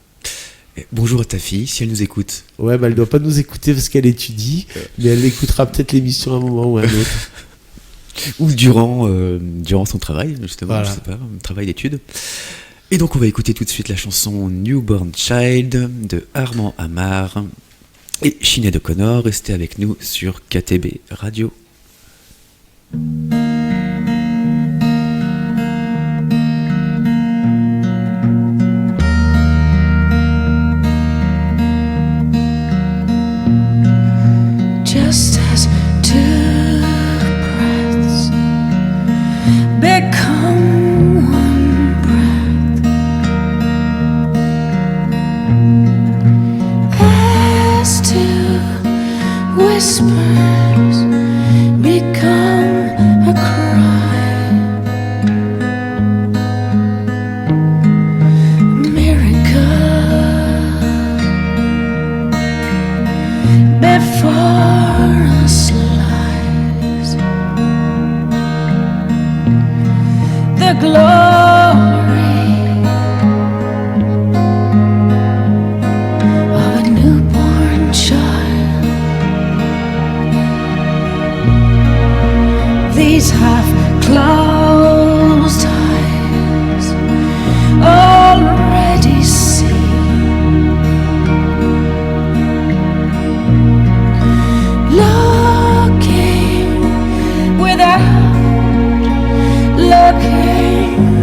Bonjour à ta fille, si elle nous écoute. Ouais, elle ne doit pas nous écouter parce qu'elle étudie, mais elle écoutera peut-être l'émission à un moment ou à un autre. Ou durant son travail, justement, voilà. Je sais pas, un travail d'études. Et donc on va écouter tout de suite la chanson Newborn Child de Armand Amar et Sinéad O'Connor. Restez avec nous sur KTB Radio. Just as two breaths become one breath, as two whispers become a cry, miracle before us lies the glory of a newborn child. These half-closed eyes already see looking without looking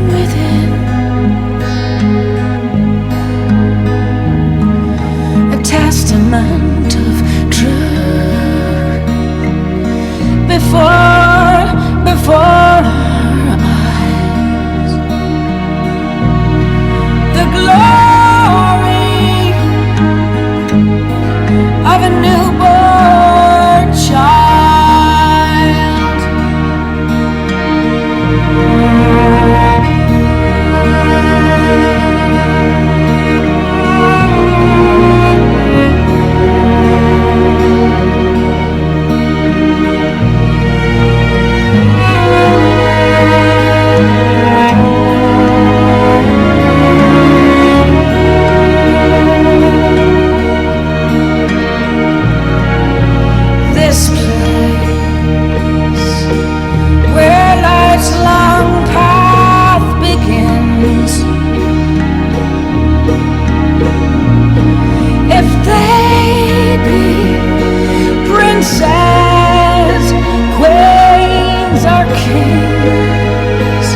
life's long path begins. If they be princess, queens or kings,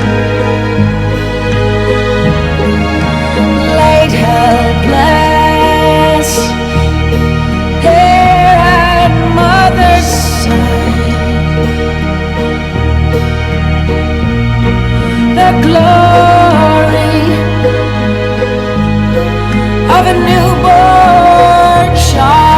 laid helpless here at mother's side, the glory of a newborn child.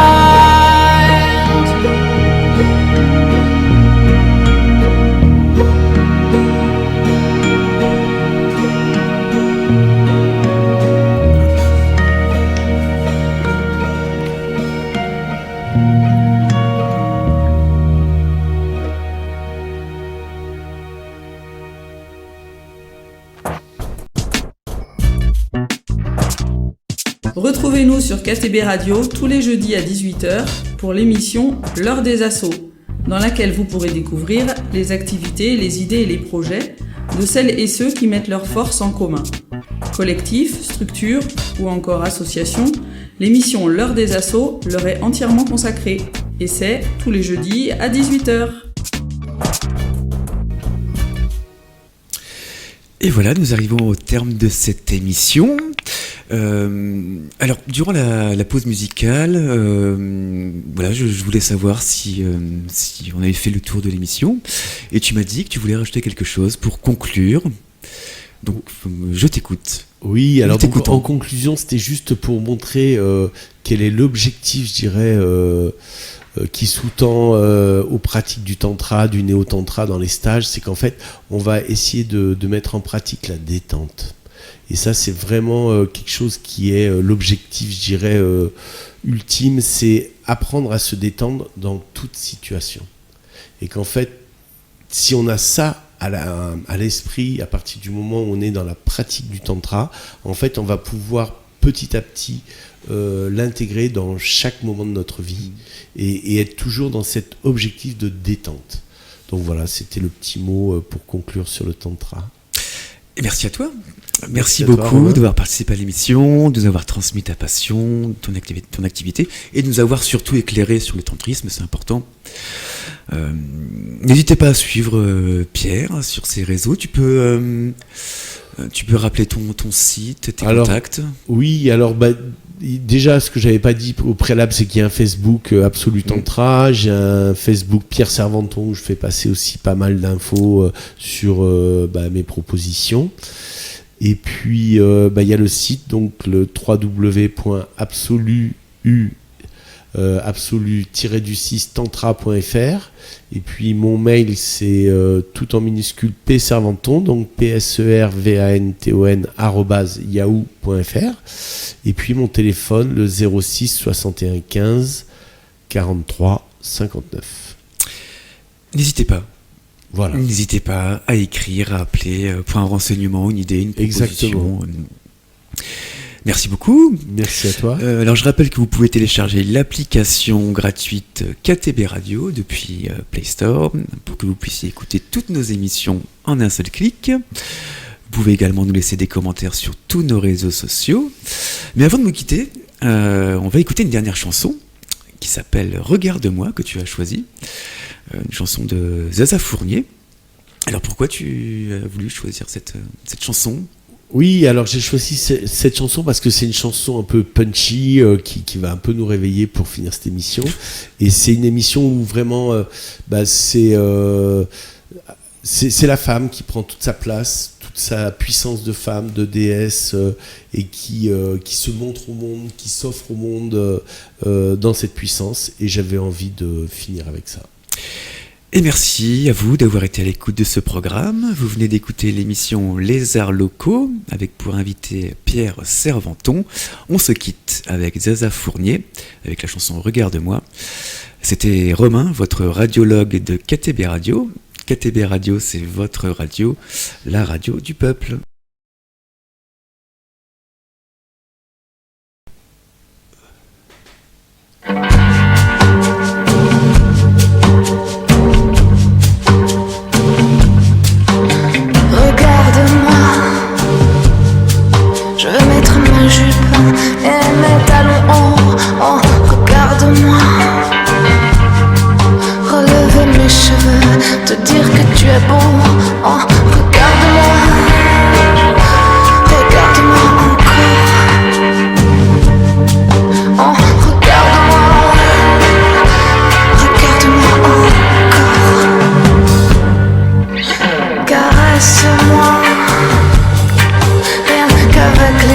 Retrouvez-nous sur KTB Radio tous les jeudis à 18h pour l'émission L'heure des assos, dans laquelle vous pourrez découvrir les activités, les idées et les projets de celles et ceux qui mettent leurs forces en commun. Collectifs, structures ou encore associations, l'émission L'heure des assos leur est entièrement consacrée. Et c'est tous les jeudis à 18h. Et voilà, nous arrivons au terme de cette émission. Alors, durant la pause musicale, voilà, je voulais savoir si on avait fait le tour de l'émission. Et tu m'as dit que tu voulais rajouter quelque chose pour conclure. Donc, je t'écoute. Oui, alors donc, en conclusion, c'était juste pour montrer quel est l'objectif, je dirais, qui sous-tend aux pratiques du tantra, du néo-tantra dans les stages. C'est qu'en fait, on va essayer de mettre en pratique la détente. Et ça, c'est vraiment quelque chose qui est l'objectif, je dirais, ultime, c'est apprendre à se détendre dans toute situation. Et qu'en fait, si on a ça à l'esprit, à partir du moment où on est dans la pratique du tantra, en fait, on va pouvoir petit à petit l'intégrer dans chaque moment de notre vie et être toujours dans cet objectif de détente. Donc voilà, c'était le petit mot pour conclure sur le tantra. Et merci à toi. Merci beaucoup d'avoir participé à l'émission, de nous avoir transmis ta passion, ton activité, et de nous avoir surtout éclairé sur le tantrisme, c'est important. N'hésitez pas à suivre Pierre sur ses réseaux. Tu peux rappeler ton site, tes contacts. Oui, alors déjà, ce que j'avais pas dit au préalable, c'est qu'il y a un Facebook Absolu Tantra, j'ai un Facebook Pierre Servanton où je fais passer aussi pas mal d'infos sur mes propositions. Et puis il y a le site, donc le absolu-du-6tantra.fr. Et puis mon mail, c'est tout en minuscule pservanton, donc pservanton@yahoo.fr. Et puis mon téléphone, le 06 61 15 43 59. N'hésitez pas. Voilà. N'hésitez pas à écrire, à appeler pour un renseignement, une idée, une proposition. Exactement. Merci beaucoup. Merci à toi. Alors je rappelle que vous pouvez télécharger l'application gratuite KTB Radio depuis Play Store pour que vous puissiez écouter toutes nos émissions en un seul clic. Vous pouvez également nous laisser des commentaires sur tous nos réseaux sociaux. Mais avant de nous quitter, on va écouter une dernière chanson qui s'appelle Regarde-moi, que tu as choisie. Une chanson de Zaza Fournier. Alors pourquoi tu as voulu choisir cette chanson ? Oui, alors j'ai choisi cette chanson parce que c'est une chanson un peu punchy qui va un peu nous réveiller pour finir cette émission. Et c'est une émission où vraiment c'est la femme qui prend toute sa place, toute sa puissance de femme, de déesse, et qui se montre au monde, qui s'offre au monde dans cette puissance. Et j'avais envie de finir avec ça. Et merci à vous d'avoir été à l'écoute de ce programme. Vous venez d'écouter l'émission Les Arts Locaux avec pour invité Pierre Servanton. On se quitte avec Zaza Fournier avec la chanson Regarde-moi. C'était Romain, votre radiologue de KTB Radio. KTB Radio, c'est votre radio, la radio du peuple.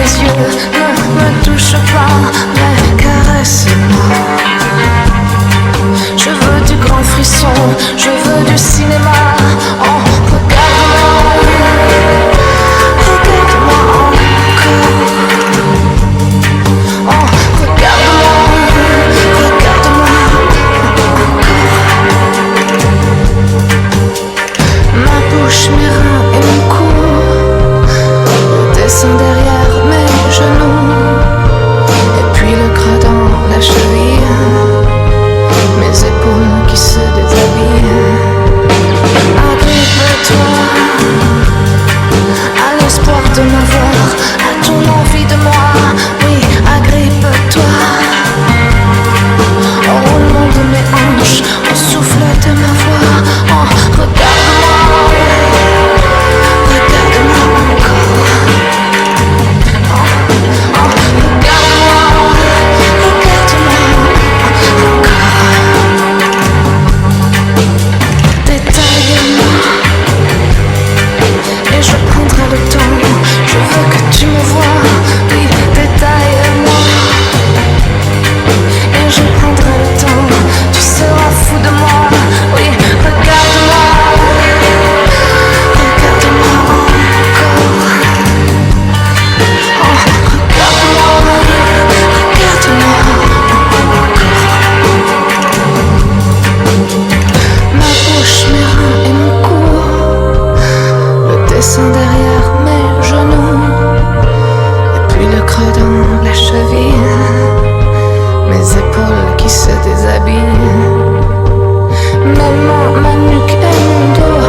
mes yeux, ne me touche pas, mais caresse-moi. Je veux du grand frisson, je veux du cinéma. Oh, regarde-moi, regarde-moi encore. Oh, regarde-moi, regarde-moi encore. Ma bouche, mes reins et mon cou, le dessin derrière mes genoux, et puis le creux dans la cheville, mes épaules qui se déshabillent. Agrippe-toi à l'espoir de m'avoir, à ton envie de moi. Oui, agrippe-toi au roulement de mes hanches, au souffle de ma voix. Oh, regarde-moi, regarde-moi encore. Oh, oh, regarde-moi, regarde-moi encore. Détaille-moi et je prendrai le temps. Je veux que tu me vois. Oui, détaille-moi et je prendrai le temps. Tu seras fou de moi. Oui, regarde-moi, regarde-moi encore. Oh, regarde-moi, regarde-moi encore. Ma bouche, mes reins et mon cou, le dessin derrière mes genoux, et puis le creux dans la cheville, mes épaules qui se déshabillent, mes mains, ma nuque et mon dos.